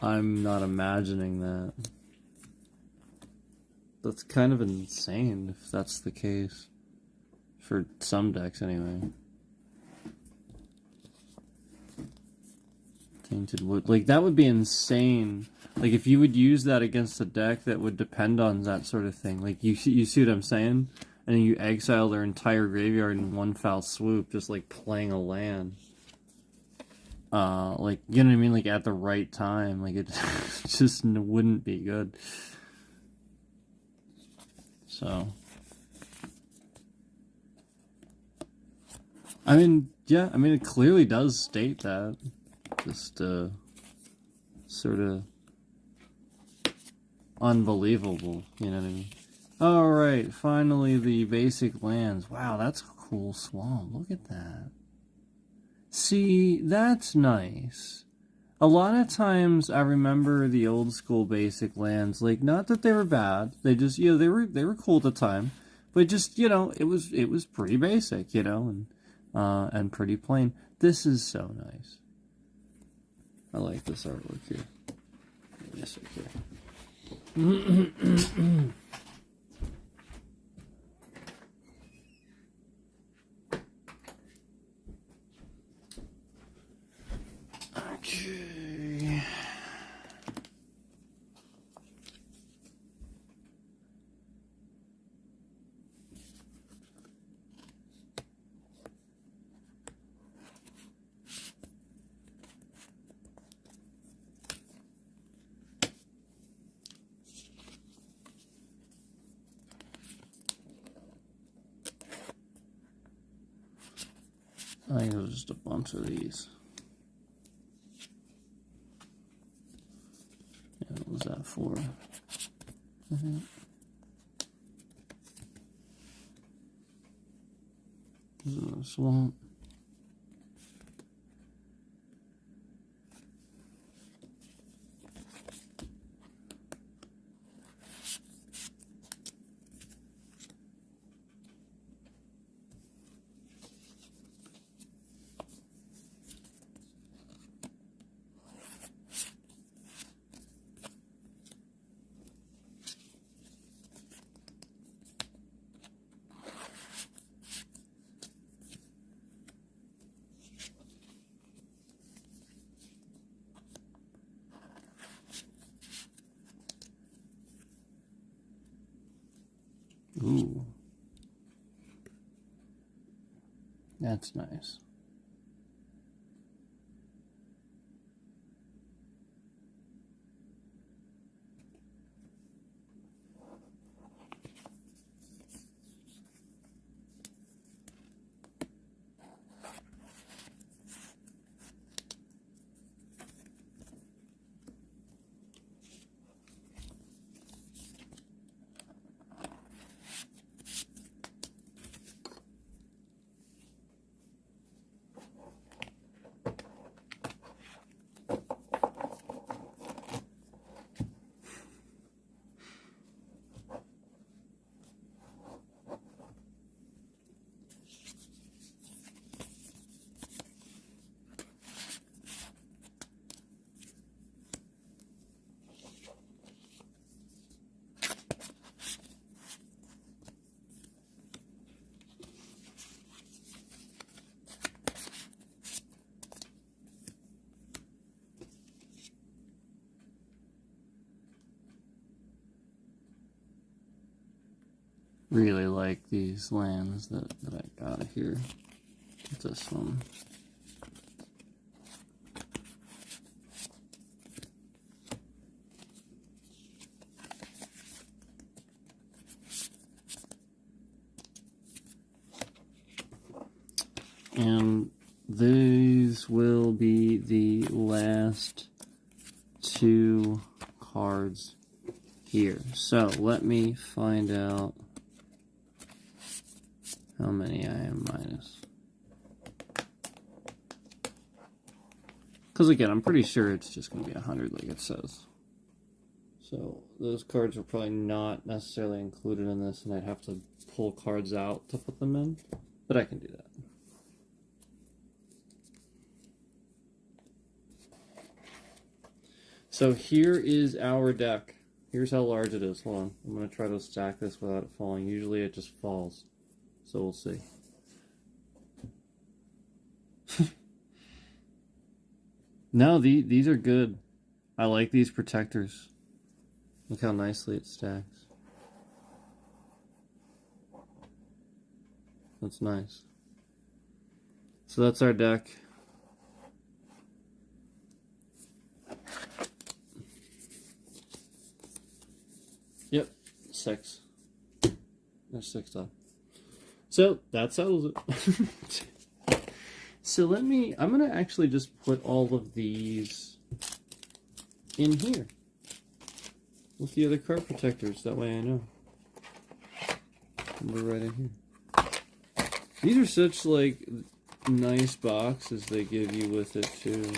S1: I'm not imagining that. That's kind of insane if that's the case. For some decks, anyway. Tainted Wood. Like, that would be insane. Like, if you would use that against a deck that would depend on that sort of thing. Like, you see what I'm saying? And then you exile their entire graveyard in one foul swoop, just like playing a land. Like, you know what I mean? Like, at the right time. Like, it just wouldn't be good. So. I mean, yeah, I mean, it clearly does state that. Just, sort of unbelievable, you know what I mean? Alright, finally the basic lands. Wow, that's a cool swamp. Look at that. See, that's nice. A lot of times I remember the old school basic lands, like, not that they were bad, they just, you know, they were cool at the time, but just, you know, it was pretty basic, you know, and pretty plain. This is so nice. I like this artwork here. Yes, okay. Okay. I think there's just a bunch of these. Yeah, what was that for? This is a swamp. That's nice. Really like these lands that I got here. This one. And these will be the last two cards here. So let me find out how many I am minus. Because again, I'm pretty sure it's just going to be 100 like it says. So those cards are probably not necessarily included in this, and I'd have to pull cards out to put them in. But I can do that. So here is our deck. Here's how large it is. Hold on. I'm going to try to stack this without it falling. Usually it just falls. So we'll see. No, these are good. I like these protectors. Look how nicely it stacks. That's nice. So that's our deck. Yep, 6. There's 6 done. So that settles it. So I'm gonna actually just put all of these in here with the other card protectors. That way I know. We're right in here. These are such like nice boxes they give you with it too.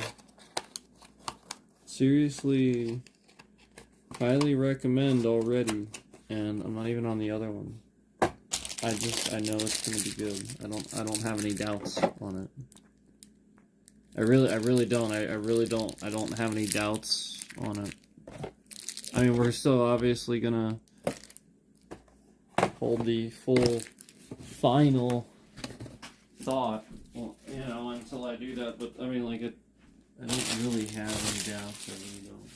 S1: Seriously, highly recommend already, and I'm not even on the other one. I know it's gonna be good. I don't have any doubts on it. I really don't. I don't have any doubts on it. I mean, we're still obviously gonna hold the full final thought, well, you know, until I do that. But I mean, like I don't really have any doubts. I really don't.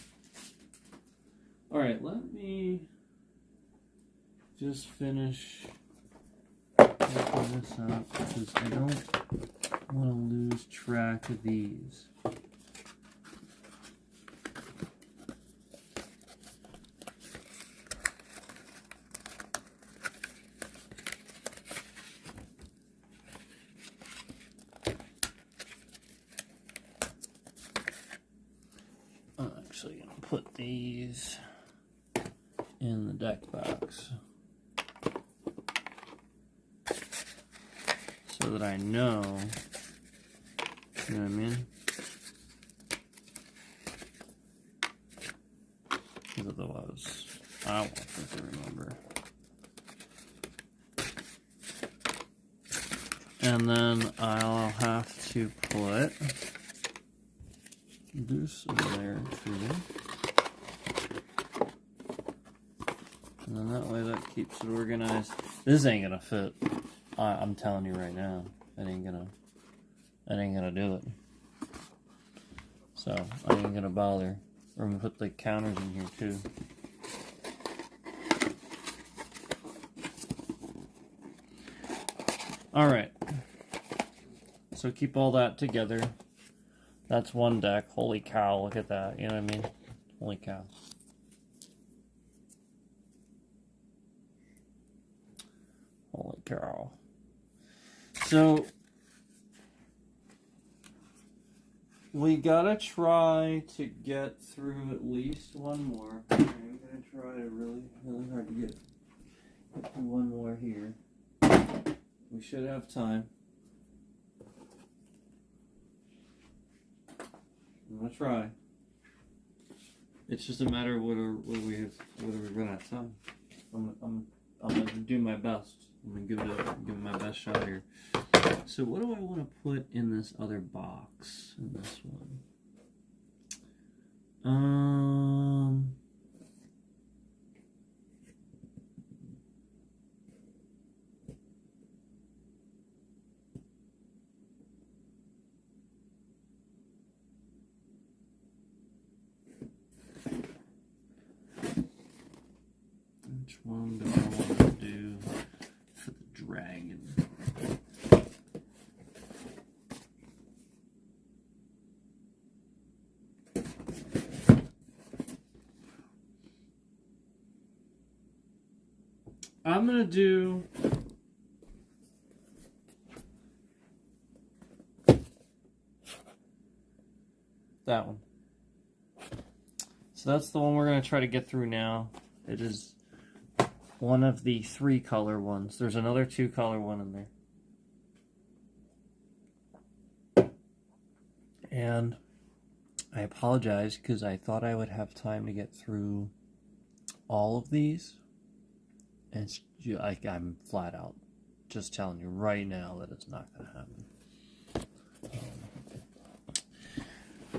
S1: All right, let me just finish open this up because I don't want to lose track of these. I'm actually going to put these in the deck box so that I know, you know what I mean? Because otherwise, I won't think I remember. And then I'll have to put this in there too. And then that way that keeps it organized. This ain't gonna fit. I'm telling you right now, that ain't gonna do it. So I ain't gonna bother. We're gonna put the counters in here too. All right. So keep all that together. That's one deck. Holy cow, look at that. You know what I mean? Holy cow. Holy cow. So, we gotta try to get through at least one more. Okay, I'm gonna try really, really hard to get through one more here. We should have time. I'm gonna try. It's just a matter of whether we run out of time. I'm gonna do my best. I'm gonna give it my best shot here. So what do I want to put in this other box? In this one, which one do I want to do for the dragon? I'm gonna do that one. So that's the one we're gonna try to get through now. It is one of the 3 color ones. There's another 2 color one in there. And I apologize because I thought I would have time to get through all of these. And it's like I'm flat out just telling you right now that it's not going to happen.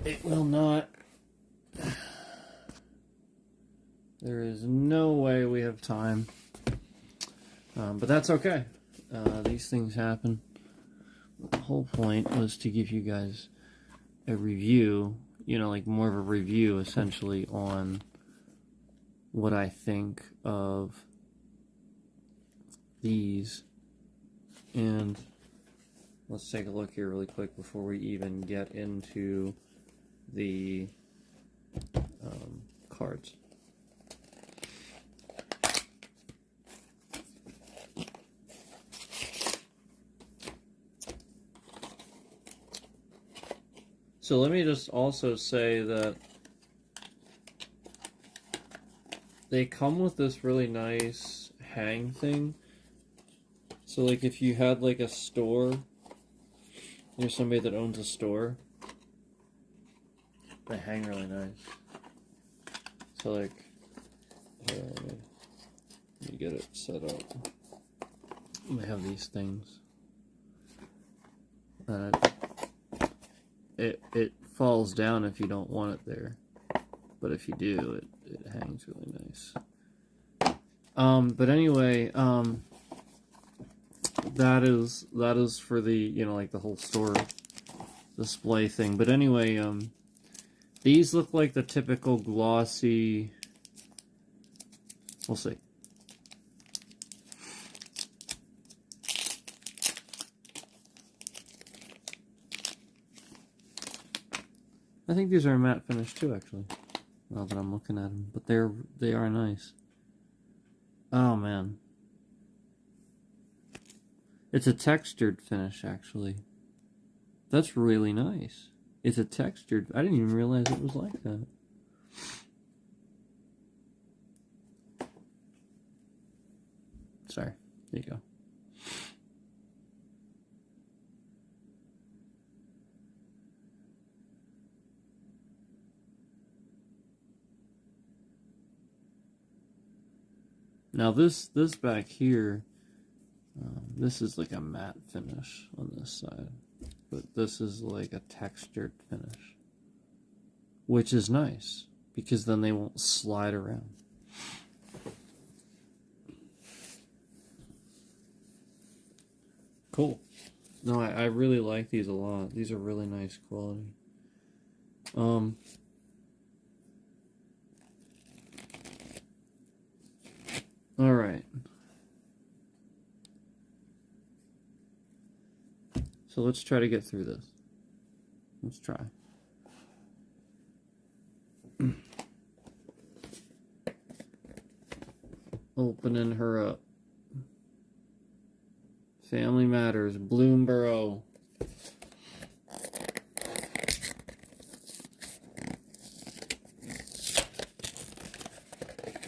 S1: It will not. There is no way we have time. But that's okay. These things happen. The whole point was to give you guys a review, you know, like more of a review essentially on what I think of these. And let's take a look here really quick before we even get into the cards. So let me just also say that they come with this really nice hang thing. So like if you had like a store, you're somebody that owns a store, they hang really nice. So like, here, let me get it set up. We have these things. It falls down if you don't want it there, but if you do, it hangs really nice. But anyway, that is for the, you know, like the whole store display thing. But anyway, these look like the typical glossy. We'll see. I think these are a matte finish too, actually. Now that I'm looking at them, but they are nice. Oh man, it's a textured finish actually. That's really nice. It's a textured. I didn't even realize it was like that. Sorry. There you go. Now this back here, this is like a matte finish on this side, but this is like a textured finish, which is nice because then they won't slide around. Cool. No, I really like these a lot. These are really nice quality. All right. So let's try to get through this. Let's try. Opening her up. Family Matters, BLOOMBURROW.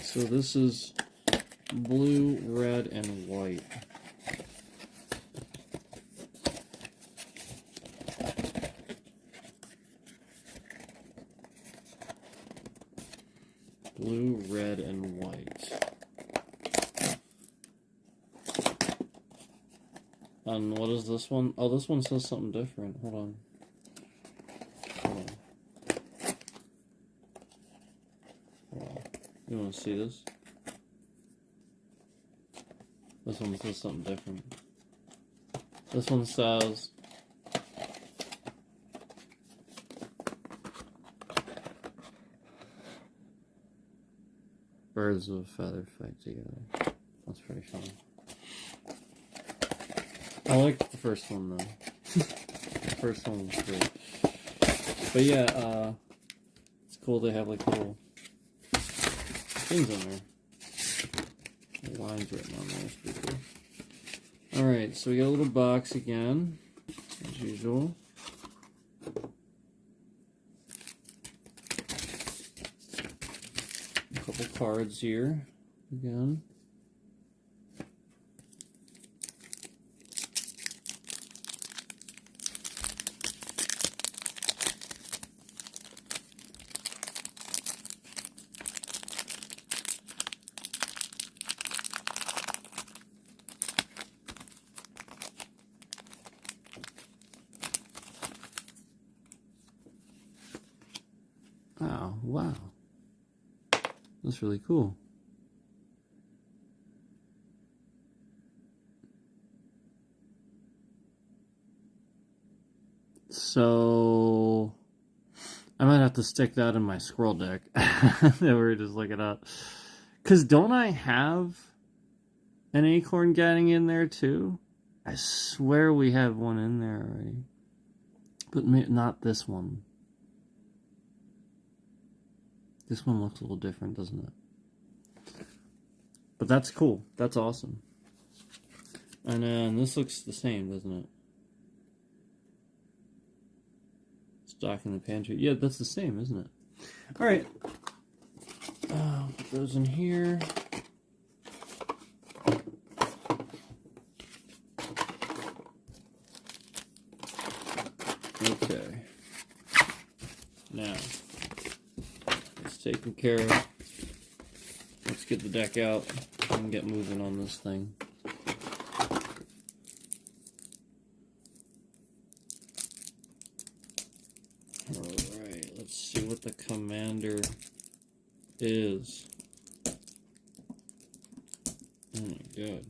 S1: So this is blue, red, and white. Blue, red, and white. And what is this one? Oh, this one says something different. Hold on. Hold on. Hold on. You want to see this? This one says something different. This one says... birds of a feather fight together. That's pretty funny. I liked the first one though. The first one was great. But yeah, it's cool they have like little things on there. Lines written on there. It's pretty cool. Alright, so we got a little box again, as usual. A couple cards here again. Oh, wow. That's really cool. So, I might have to stick that in my scroll deck that we were just looking up. Because don't I have an acorn getting in there too? I swear we have one in there already. But not this one. This one looks a little different, doesn't it? But that's cool. That's awesome. And then this looks the same, doesn't it? Stock in the pantry. Yeah, that's the same, isn't it? Alright. Put those in here. Okay. Now. Taken care of. Let's get the deck out and get moving on this thing. Alright, let's see what the commander is. Oh my god.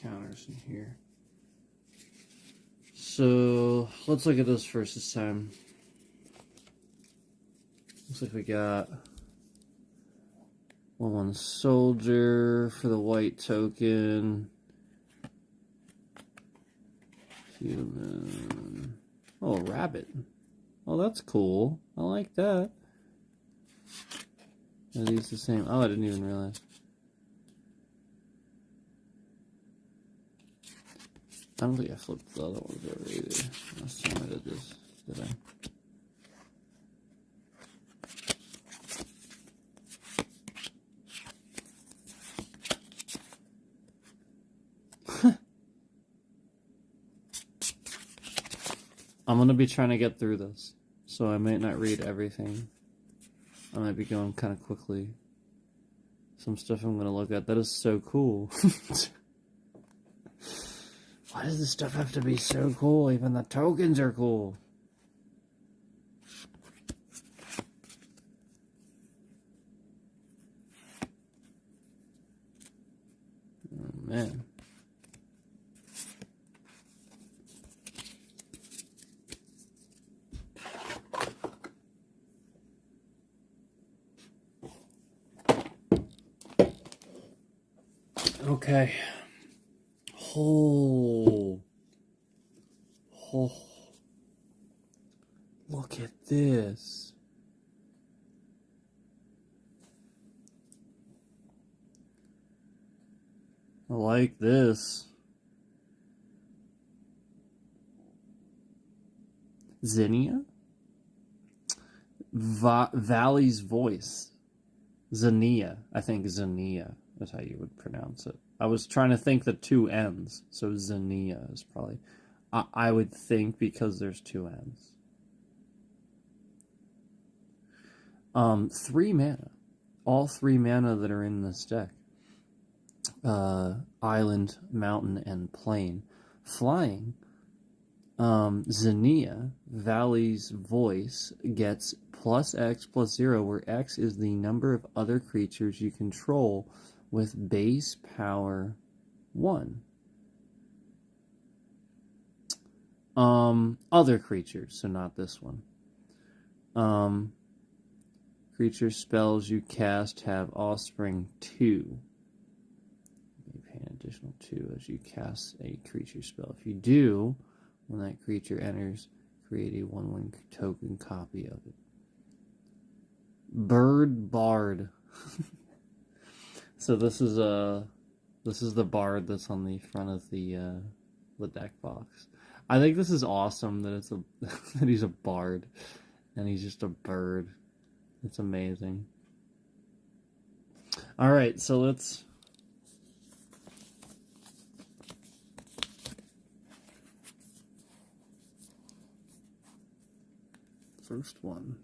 S1: Counters in here. So let's look at this first this time. Looks like we got one soldier for the white token. Human. Oh, a rabbit. Oh, that's cool. I like that. Are these the same? Oh, I didn't even realize. I don't think I flipped the other ones over either. Last time I did this, did I? I'm going to be trying to get through this, so I might not read everything. I might be going kind of quickly. Some stuff I'm going to look at. That is so cool. Why does this stuff have to be so cool? Even the tokens are cool. man. Okay. Oh. Oh. Look at this. I like this. Zinnia? Valley's Voice. Zinnia. I think Zinnia is how you would pronounce it. I was trying to think the two N's, so Zinnia is probably... I would think because there's two N's. 3 mana. All 3 mana that are in this deck. Island, Mountain, and Plain. Flying. Zinnia, Valley's Voice, gets +X+0, where X is the number of other creatures you control with base power 1. Other creatures, so not this one. Creature spells you cast have offspring 2. You pay an additional 2 as you cast a creature spell. If you do, when that creature enters, create a 1/1 token copy of it. Bird Bard. So this is the bard that's on the front of the deck box. I think this is awesome that it's that he's a bard and he's just a bird. It's amazing. All right, so let's first one.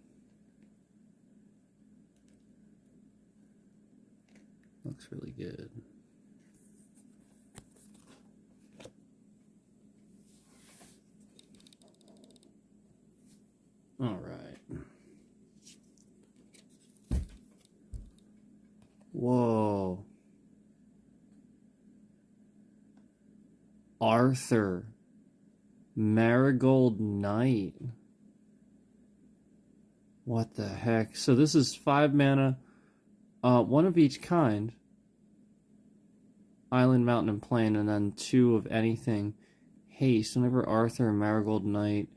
S1: Looks really good. All right. Whoa. Arthur. Marigold Knight. What the heck? So this is 5 mana, 1 of each kind. Island, Mountain, and Plain, and then 2 of anything. Haste. Whenever Arthur and Marigold Knight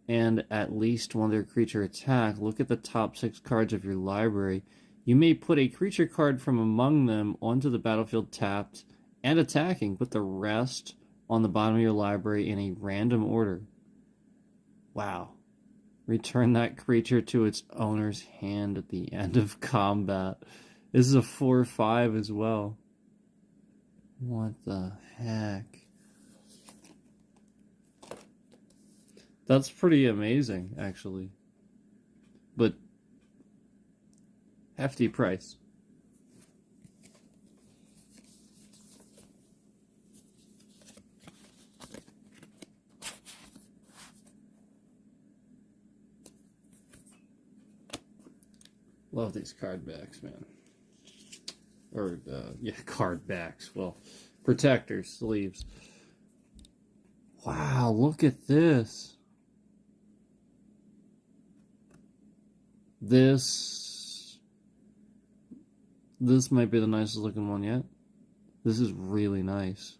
S1: and at least 1 other creature attack, look at the top 6 cards of your library. You may put a creature card from among them onto the battlefield tapped and attacking. Put the rest on the bottom of your library in a random order. Wow. Return that creature to its owner's hand at the end of combat. This is a 4/5 as well. What the heck? That's pretty amazing, actually. But hefty price. Love these card backs, man. Or, yeah, card backs. Well, protectors, sleeves. Wow, look at this. This might be the nicest looking one yet. This is really nice.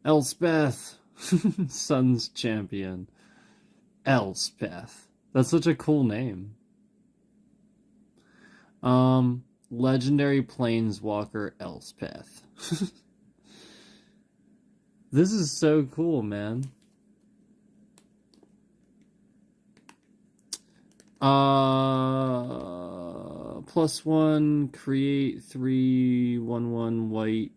S1: Elspeth. Sun's Champion. Elspeth. That's such a cool name. Legendary Planeswalker Elspeth. This is so cool, man. +1, create 3 1/1 white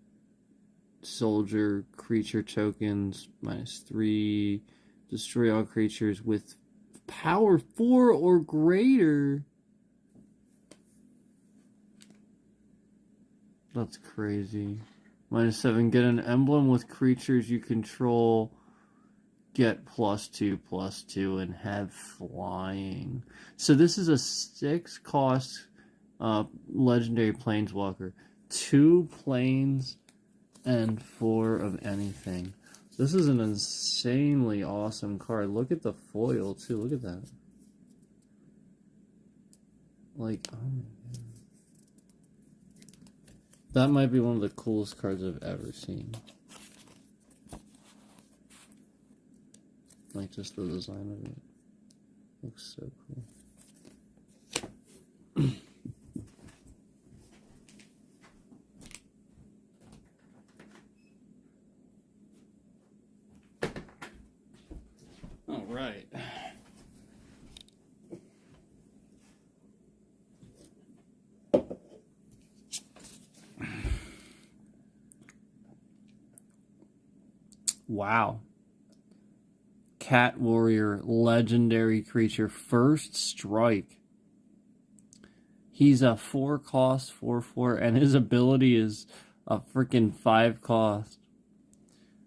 S1: soldier creature tokens, -3, destroy all creatures with power 4 or greater. That's crazy. -7, get an emblem with creatures you control. Get +2/+2 and have flying. So this is a 6 cost Legendary Planeswalker. 2 planes and 4 of anything. This is an insanely awesome card. Look at the foil, too. Look at that. Like, oh my god. That might be one of the coolest cards I've ever seen. Like, just the design of it. Looks so cool. All right. Wow. Cat Warrior, legendary creature, first strike. He's a 4 cost, 4/4, and his ability is a freaking 5 cost.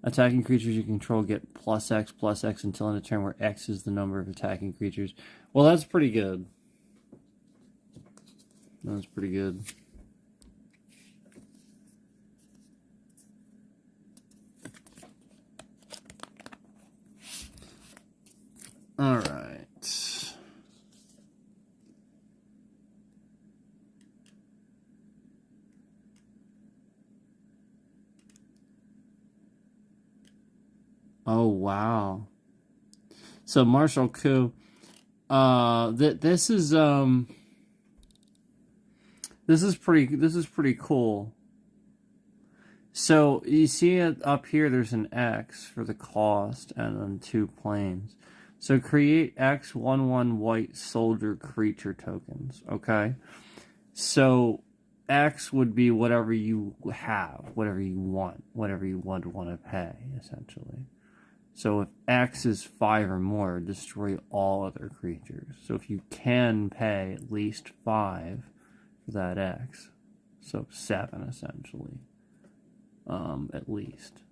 S1: Attacking creatures you control get +X until end of turn, where X is the number of attacking creatures. Well, that's pretty good. That's pretty good. All right. Oh wow. So Marshall Coup, this is pretty cool. So you see it up here, there's an X for the cost and then 2 planes. So create X 1/1 white soldier creature tokens, okay? So X would be whatever you have, whatever you want to pay, essentially. So if X is 5 or more, destroy all other creatures. So if you can pay at least 5 for that X, so 7 essentially, at least,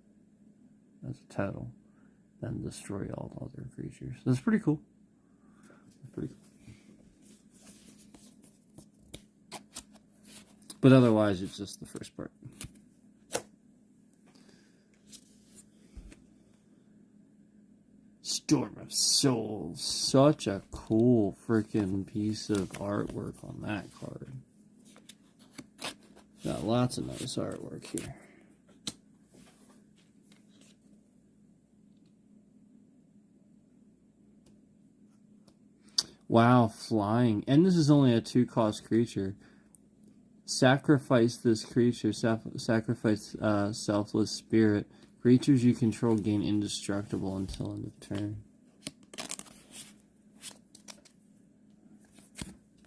S1: as a total, then destroy all other creatures. That's pretty cool. That's pretty cool. But otherwise, it's just the first part. Storm of Souls. Such a cool freaking piece of artwork on that card. Got lots of nice artwork here. Wow, flying. And this is only a 2-cost creature. Sacrifice this creature. Sacrifice Selfless Spirit. Creatures you control gain indestructible until end of turn.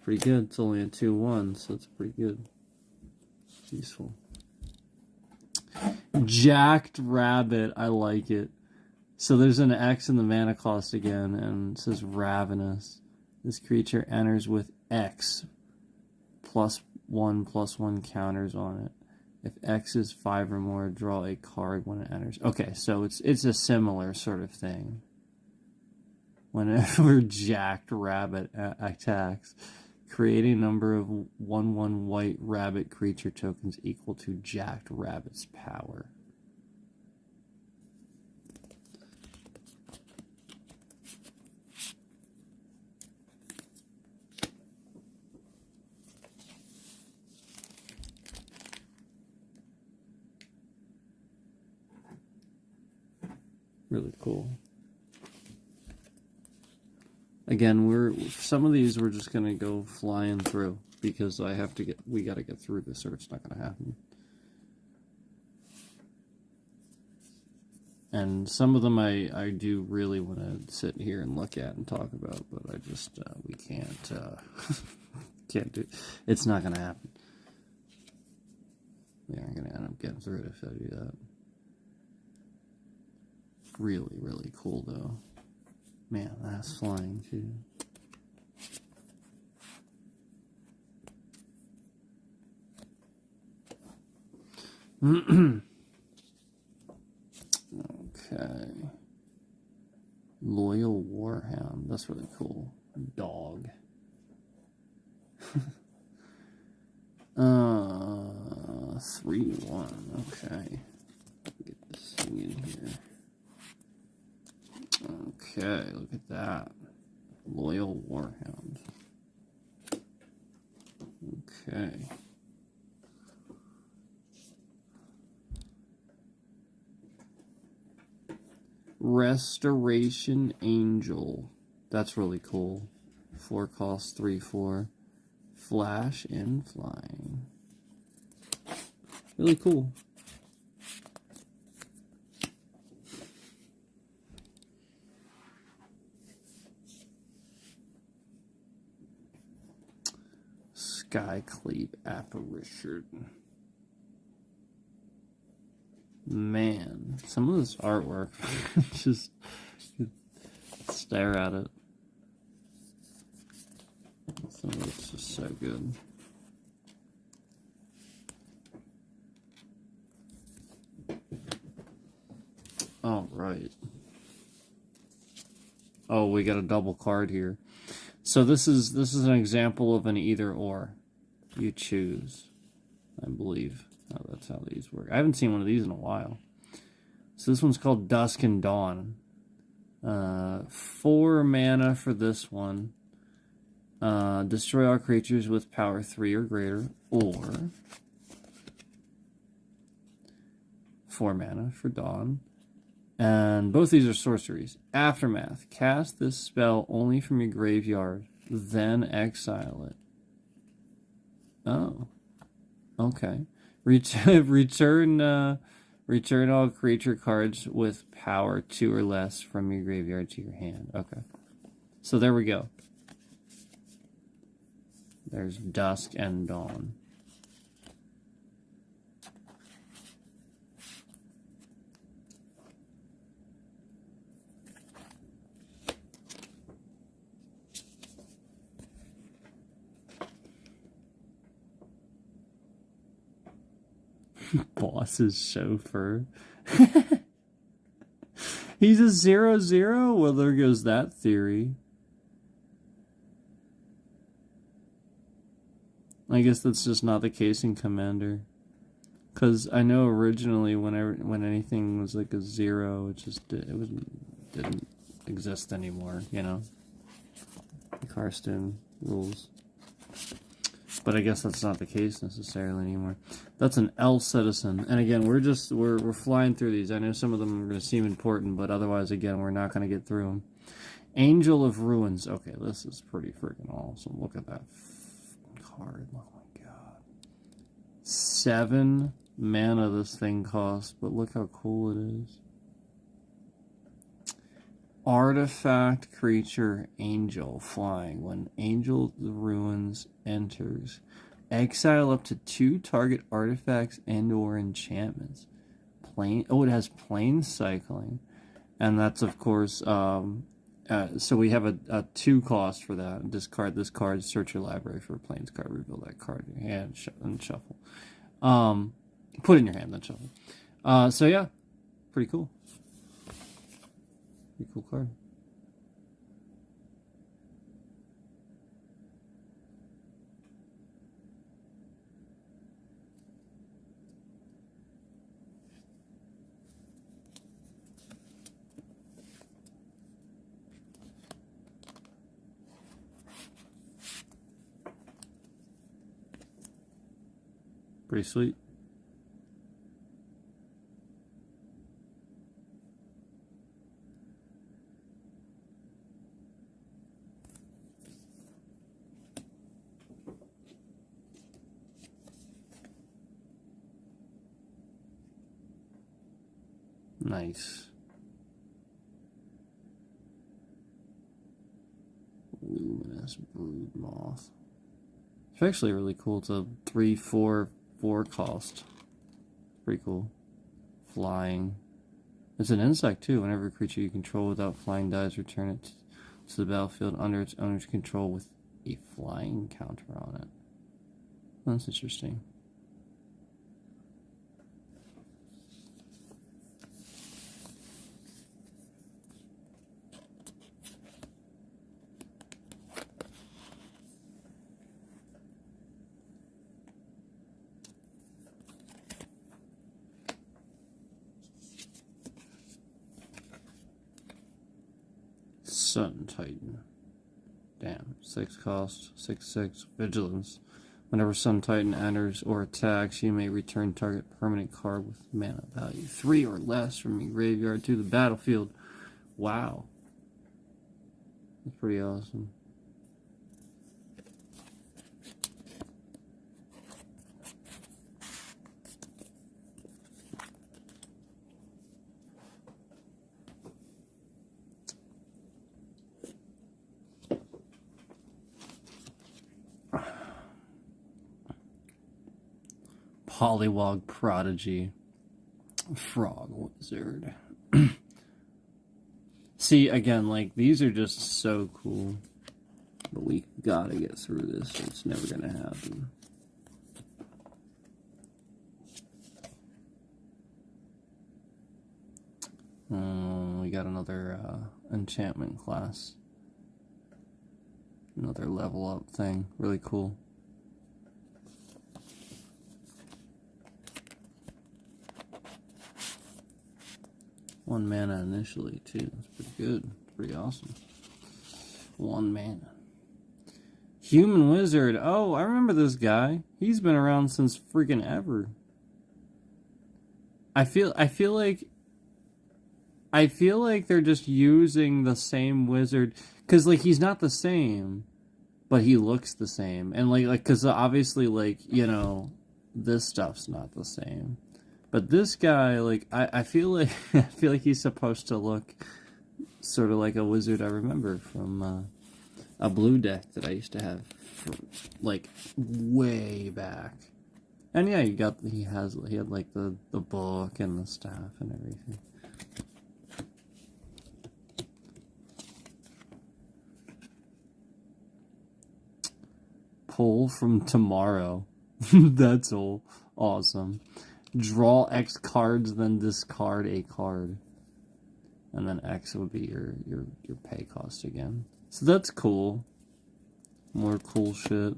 S1: Pretty good. It's only a 2/1, so it's pretty good. It's useful. Jacked Rabbit. I like it. So there's an X in the mana cost again, and it says Ravenous. This creature enters with X +1/+1 counters on it. If X is 5 or more, draw a card when it enters. Okay, so it's a similar sort of thing. Whenever Jacked Rabbit attacks, create a number of 1/1 white rabbit creature tokens equal to Jacked Rabbit's power. Really cool. Again, some of these we're just gonna go flying through because we gotta get through this or it's not gonna happen. And some of them I do really want to sit here and look at and talk about, but I just we can't can't do. It's not gonna happen. We aren't gonna end up getting through it if I do that. Really, really cool though. Man, that's flying too. Okay. Loyal Warhound. That's really cool. Dog. 3-1. Okay. Get this thing in here. Okay, look at that. Loyal Warhound. Okay. Restoration Angel. That's really cool. 4 cost, 3/4. Flash and flying. Really cool. Skycleave Apparition. Man, some of this artwork, just stare at it. Some of it's just so good. All right. Oh, we got a double card here. So this is an example of an either or. You choose, I believe. Oh, that's how these work. I haven't seen one of these in a while. So this one's called Dusk and Dawn. 4 mana for this one. Destroy all creatures with power 3 or greater, or 4 mana for Dawn. And both these are sorceries. Aftermath. Cast this spell only from your graveyard, then exile it. Oh. Okay. Return all creature cards with power 2 or less from your graveyard to your hand. Okay. So there we go. There's Dusk and Dawn. Boss's chauffeur. He's a 0/0? Well, there goes that theory. I guess that's just not the case in Commander. Because I know originally when anything was like a 0, didn't exist anymore, you know? The Karsten rules. But I guess that's not the case necessarily anymore. That's an elf citizen. And again, we're flying through these. I know some of them are going to seem important, but otherwise, again, we're not going to get through them. Angel of Ruins. Okay, this is pretty freaking awesome. Look at that card. Oh my god. 7 mana this thing costs, but look how cool it is. Artifact creature angel flying. When Angel of the Ruins enters, exile up to 2 target artifacts and or enchantments. It has plane cycling, and that's of course so we have a 2 cost for that. Discard this card, search your library for a planes card, reveal that card in your hand, and shuffle. Put it in your hand, then shuffle. So yeah, pretty cool. Pretty cool card. Pretty sweet. Nice. Luminous Brood Moth. It's actually really cool. It's a 3/4 cost. Pretty cool. Flying. It's an insect too. Whenever a creature you control without flying dies, return it to the battlefield under its owner's control with a flying counter on it. That's interesting. Sun Titan. Damn. 6 cost, 6/6. Vigilance. Whenever Sun Titan enters or attacks, you may return target permanent card with mana value 3 or less from your graveyard to the battlefield. Wow. That's pretty awesome. Polywog Prodigy. Frog Wizard. See, again, like, these are just so cool. But we gotta get through this. It's never gonna happen. We got another enchantment class. Another level up thing. Really cool. One mana initially, too. That's pretty good. Pretty awesome. 1 mana. Human Wizard. Oh, I remember this guy. He's been around since freaking ever. I feel like they're just using the same wizard, cause like he's not the same, but he looks the same, and like cause obviously, like, you know, this stuff's not the same. But this guy, like, I feel like he's supposed to look sort of like a wizard I remember from a blue deck that I used to have, like, way back. And yeah, he had like the book and the staff and everything. Pull from tomorrow. That's all awesome. Draw X cards, then discard a card. And then X would be your pay cost again. So that's cool. More cool shit.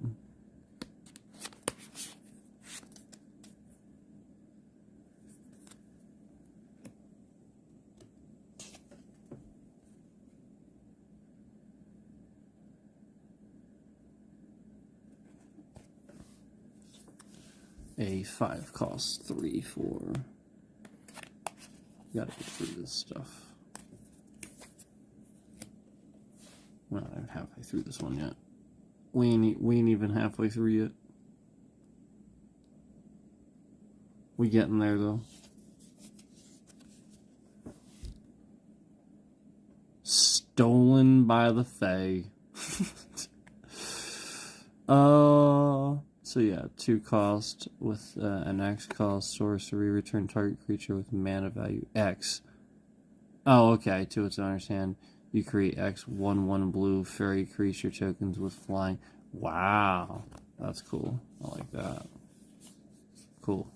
S1: A 5 costs 3, 4. Gotta get through this stuff. We're not even halfway through this one yet. We ain't even halfway through yet. We getting there though. Stolen by the Fae. So yeah, 2 cost with an X cost sorcery. Return target creature with mana value X. Oh, okay. To its owner's hand, you create X 1/1 blue fairy creature tokens with flying. Wow, that's cool. I like that. Cool.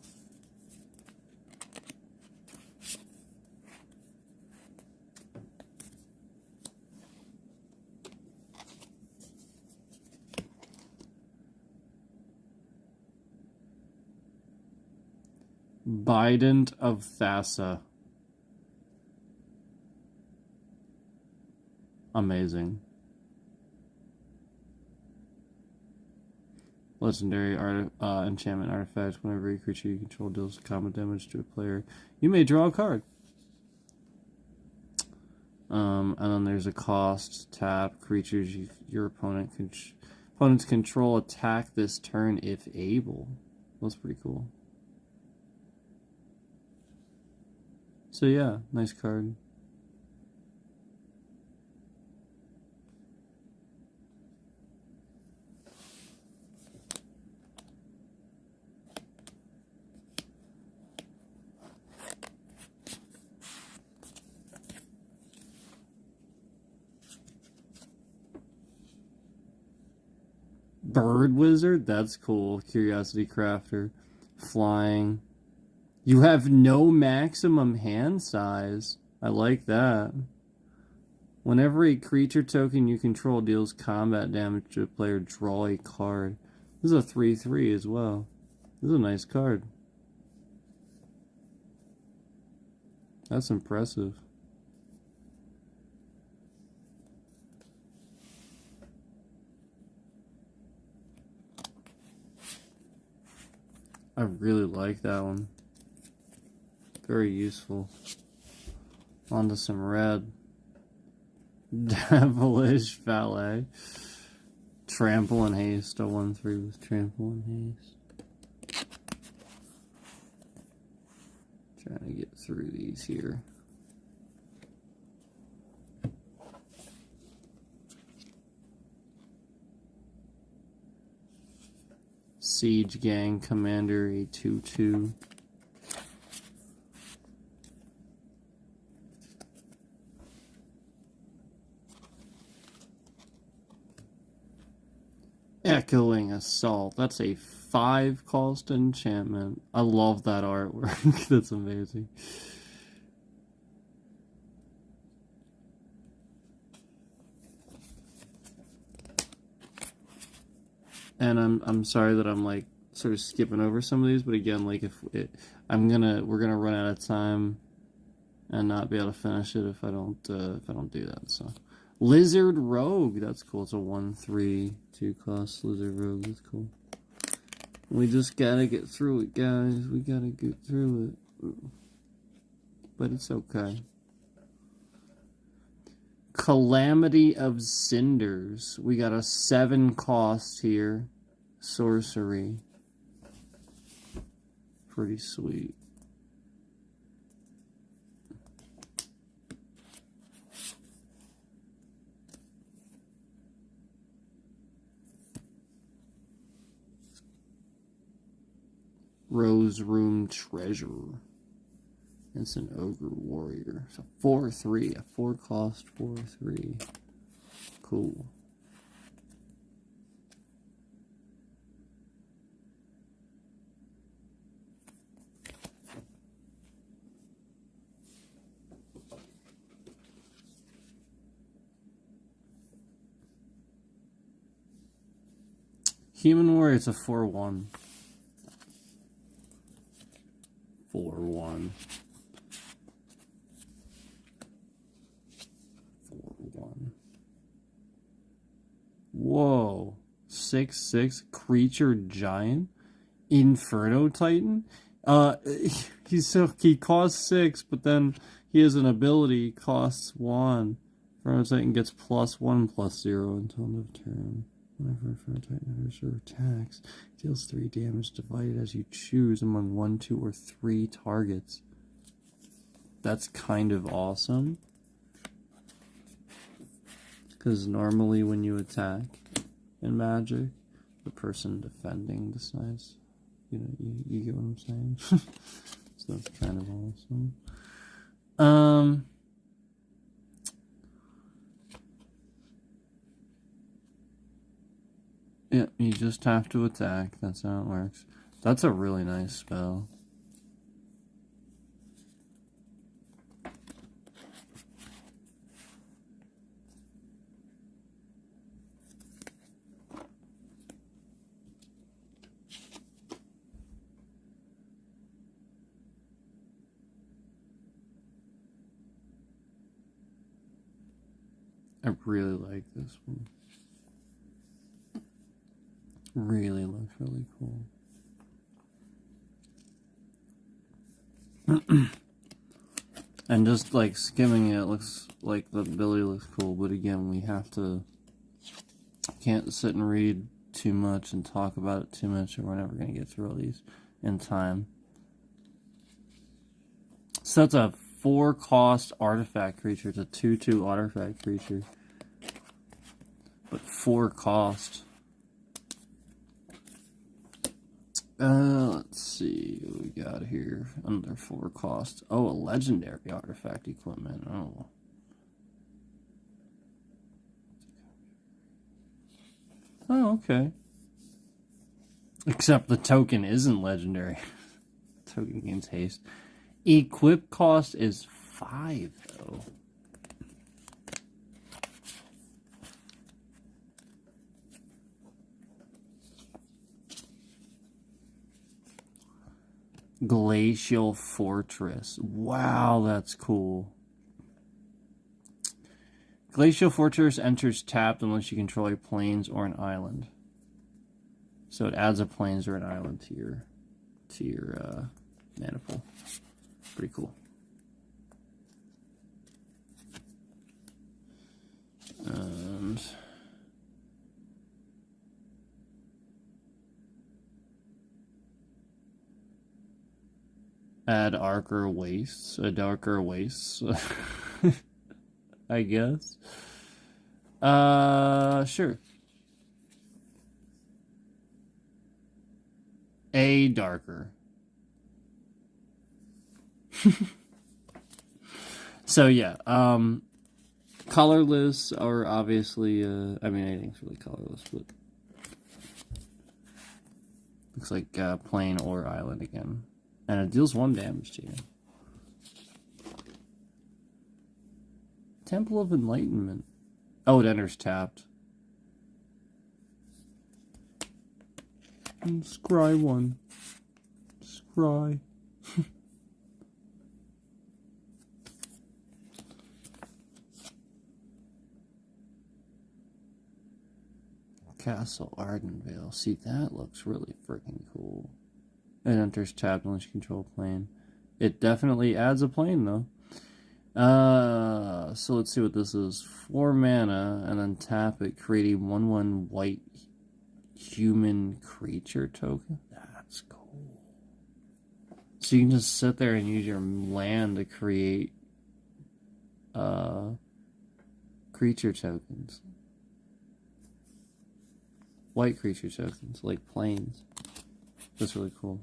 S1: Bident of Thassa. Amazing. Legendary enchantment artifact. Whenever a creature you control deals combat damage to a player, you may draw a card. And then there's a cost. Tap creatures your opponents control attack this turn if able. That's pretty cool. So yeah, nice card. Bird Wizard? That's cool. Curiosity Crafter. Flying. You have no maximum hand size. I like that. Whenever a creature token you control deals combat damage to a player, draw a card. This is a 3/3 as well. This is a nice card. That's impressive. I really like that one. Very useful. On to some red. Devilish Valet. Trample and Haste. A 1/3 with Trample and Haste. Trying to get through these here. Siege Gang Commander, a 2/2. Echoing Assault. That's a 5-cost enchantment. I love that artwork. That's amazing. And I'm sorry that I'm like sort of skipping over some of these, but again, like we're gonna run out of time and not be able to finish it if I don't do that. So Lizard Rogue, that's cool. It's a 1/3 2-cost Lizard Rogue. That's cool. We just gotta get through it, guys. We gotta get through it, but it's okay. Calamity of Cinders. We got a 7-cost here. Sorcery. Pretty sweet. Rose Room Treasure. It's an Ogre Warrior. It's a 4/3. A 4-cost 4/3. Cool. Human Warrior, it's a 4/1. 4/1. 4/1. Whoa. 6/6 creature giant? Inferno Titan? He costs 6, but then he has an ability, costs 1. Inferno Titan gets +1/+0 until end of turn. Whenever Inferno Titan enters or attacks, deals 3 damage divided as you choose among 1, 2, or 3 targets. That's kind of awesome. Because normally when you attack in Magic, the person defending decides, you get what I'm saying? So that's kind of awesome. Yeah, you just have to attack. That's how it works. That's a really nice spell. I really like this one. Really looks really cool. And just like skimming it, looks like the ability looks cool, but again, we can't sit and read too much and talk about it too much, or we're never going to get through all these in time. So that's a 4-cost artifact creature. It's a 2/2 artifact creature, but 4-cost. Let's see what we got here. Under 4-cost. Oh, a legendary artifact equipment. Oh. Oh, okay. Except the token isn't legendary. Token gains haste. Equip cost is 5, though. Glacial Fortress. Wow, that's cool. Glacial Fortress enters tapped unless you control a plains or an island. So it adds a plains or an island to your to your mana pool. Pretty cool. And add darker wastes, I guess. Sure. A darker. So yeah, colorless or obviously, I mean anything's really colorless, but looks like plain or island again. And it deals 1 damage to you. Temple of Enlightenment. Oh, it enters tapped. And scry 1. Scry. Castle Ardenvale. See, that looks really freaking cool. It enters tapped unless you control a plane. It definitely adds a plane, though. So let's see what this is. 4 mana, and then tap it, creating 1/1 white human creature token. That's cool. So you can just sit there and use your land to create creature tokens. White creature tokens, like planes. That's really cool.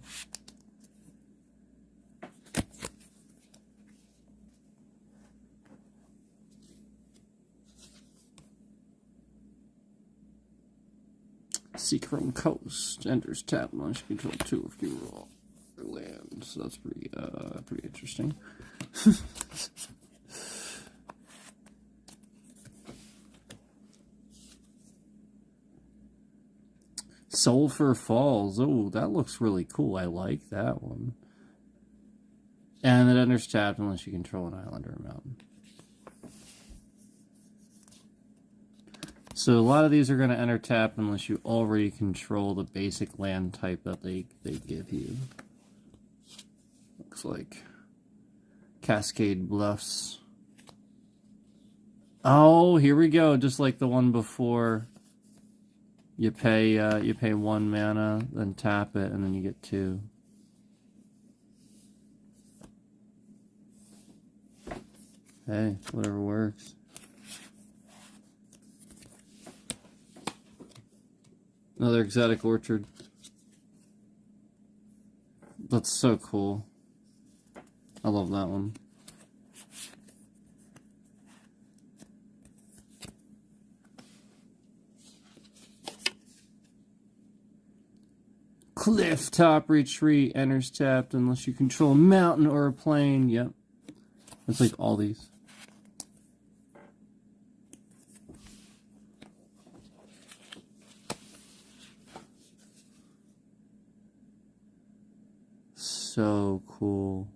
S1: Seachrome Coast enters tap unless you control 2 or fewer lands. So that's pretty interesting. Sulphur Falls. Oh, that looks really cool. I like that one. And it enters tapped unless you control an island or a mountain. So a lot of these are going to enter tapped unless you already control the basic land type that they give you. Looks like Cascade Bluffs. Oh, here we go. Just like the one before. You pay 1 mana, then tap it, and then you get 2. Hey, whatever works. Another Exotic Orchard. That's so cool. I love that one. Cliff Top Retreat enters tapped unless you control a mountain or a plain. Yep. It's like all these. So cool.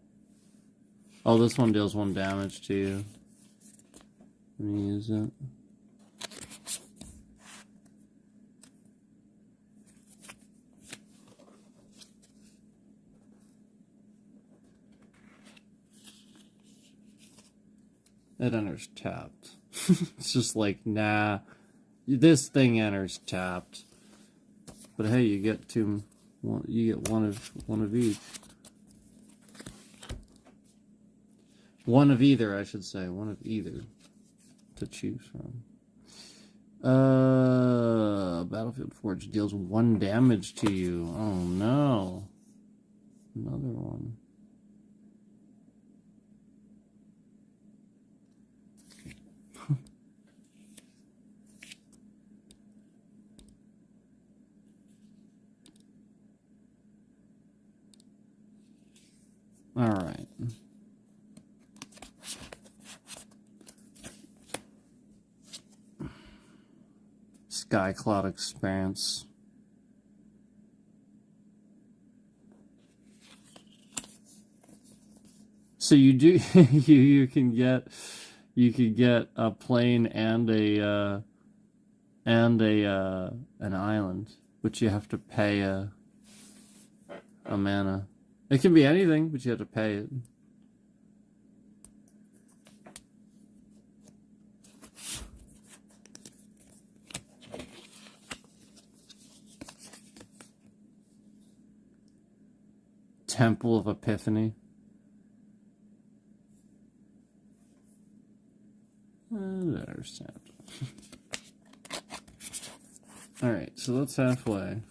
S1: Oh, this one deals 1 damage to you. Let me use it. It enters tapped. It's just like, nah, this thing enters tapped. But hey, you get 2. You get one of each. One of either, I should say. One of either to choose from. Battlefield Forge deals 1 damage to you. Oh no. Another one. All right. Sky Cloud Expanse. So you do you can get a plane and an island, but you have to pay a a mana. It can be anything, but you have to pay it. Temple of Epiphany. I don't understand. Alright, so that's halfway.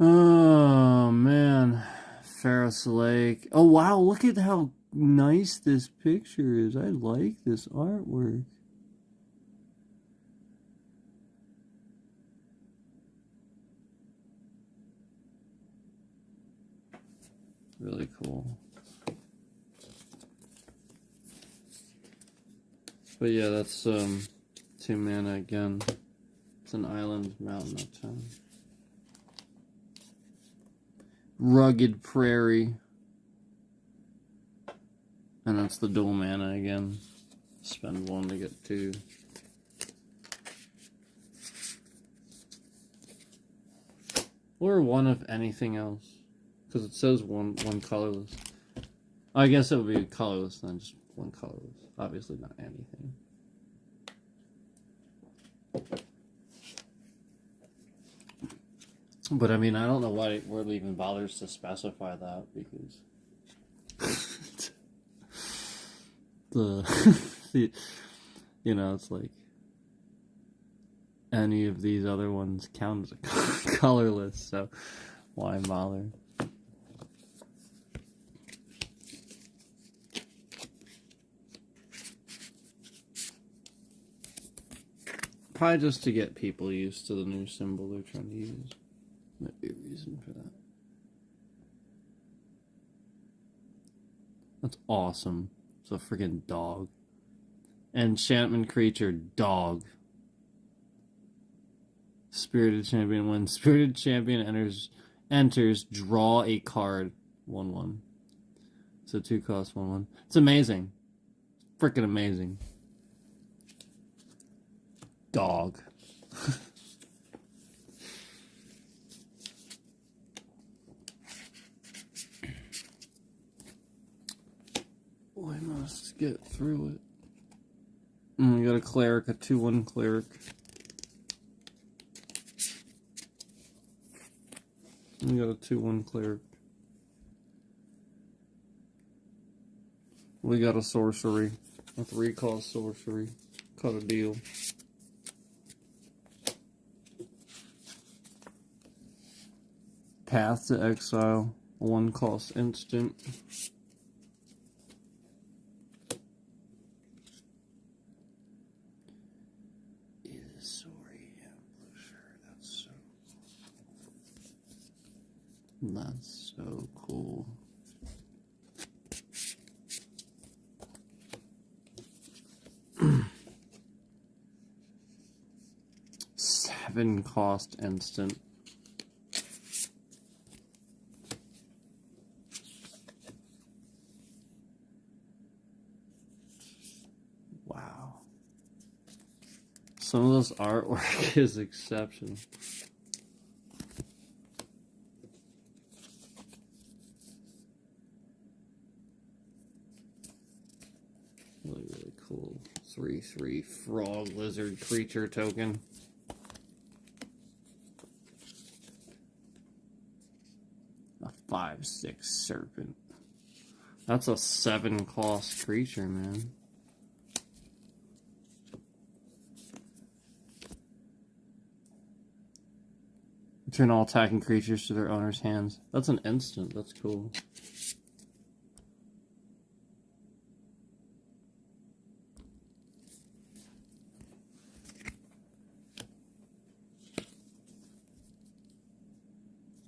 S1: Oh, man. Ferris Lake. Oh, wow. Look at how nice this picture is. I like this artwork. Really cool. But yeah, that's 2 mana again. It's an island mountain uptown. Rugged Prairie. And that's the dual mana again. Spend 1 to get 2. Or 1 of anything else. Because it says one colorless. I guess it would be colorless then, just 1 colorless. Obviously not anything. But I mean, I don't know why it even bothers to specify that, because you know, it's like any of these other ones count as a colorless, so why bother? Probably just to get people used to the new symbol they're trying to use. Might be a reason for that. That's awesome. It's a freaking dog. Enchantment creature, dog. Spirited Champion. When Spirited Champion enters, draw a card. 1/1. So 2 costs 1/1. It's amazing. Freaking amazing. Dog. We must get through it. We got a cleric, a 2/1 cleric. We got a 2/1 cleric. We got a sorcery. A 3-cost sorcery. Cut a deal. Path to Exile. 1-cost instant. That's so cool. Seven-cost instant. Wow. Some of this artwork is exceptional. Really cool. 3/3 frog lizard creature token. A 5/6 serpent. That's a 7-cost creature, man. Return all attacking creatures to their owner's hands. That's an instant. That's cool.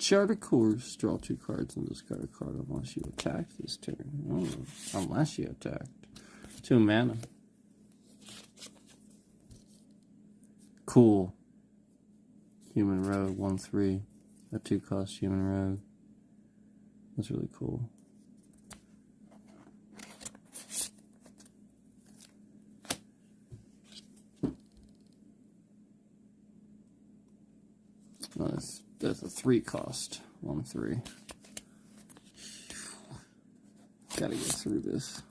S1: Charter Course. Draw 2 cards and discard a card unless you attack this turn. Oh, unless you attacked. 2 mana. Cool. Human Rogue, 1/3. A 2-cost Human Rogue. That's really cool. Oh, that's a 3-cost. 1/3. Gotta get through this.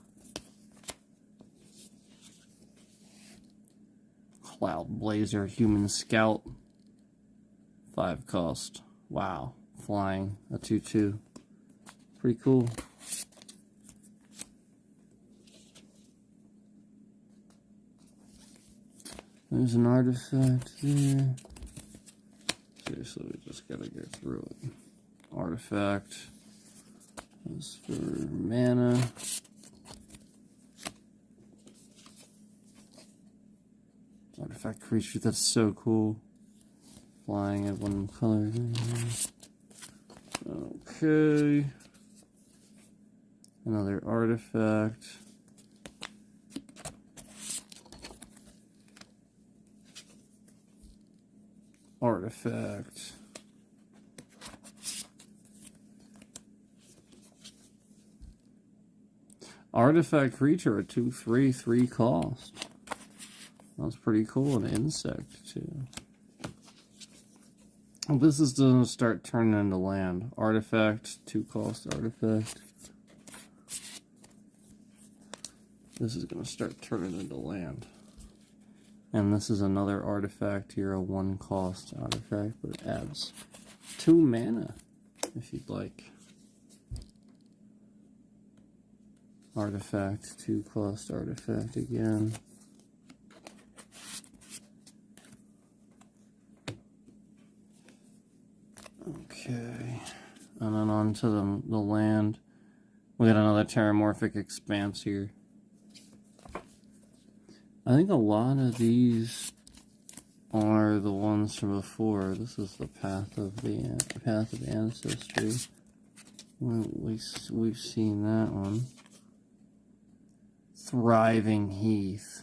S1: Cloud Blazer, Human Scout. 5-cost. Wow. Flying. A 2/2. Pretty cool. There's an artifact there. Seriously, we just gotta get through it. Artifact. That's for mana. Artifact creature, that's so cool. Flying at 1 color. Okay. Another artifact. Artifact. Artifact creature, a 2/3, 3-cost. That's pretty cool. An insect, too. This is going to start turning into land. Artifact, 2-cost artifact. This is going to start turning into land. And this is another artifact here, a 1-cost artifact, but it adds 2 mana, if you'd like. Artifact, 2-cost artifact again. Okay, and then on to the land. We got another Terramorphic Expanse here. I think a lot of these are the ones from before. This is the Path of Ancestry. We've seen that one. Thriving Heath.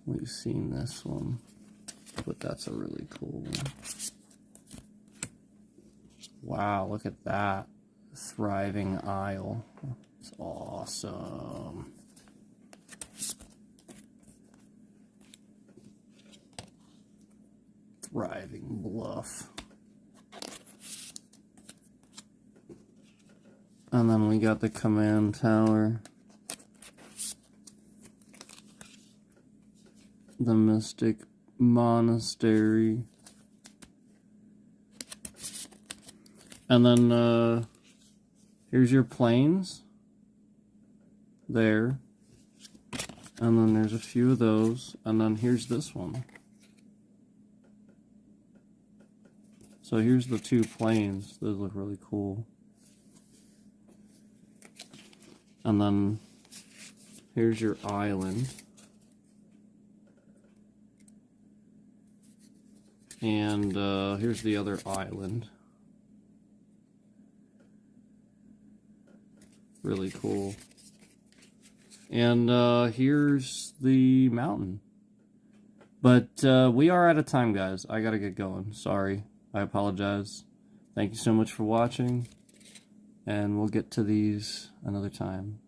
S1: We've seen this one, but that's a really cool one. Wow, look at that. Thriving Isle. It's awesome. Thriving Bluff. And then we got the Command Tower. The Mystic Monastery. And then, here's your planes. There. And then there's a few of those. And then here's this one. So here's the 2 planes. Those look really cool. And then here's your island. And here's the other island. Really cool. And here's the mountain. But we are out of time, guys. I gotta get going. Sorry. I apologize. Thank you so much for watching. And we'll get to these another time.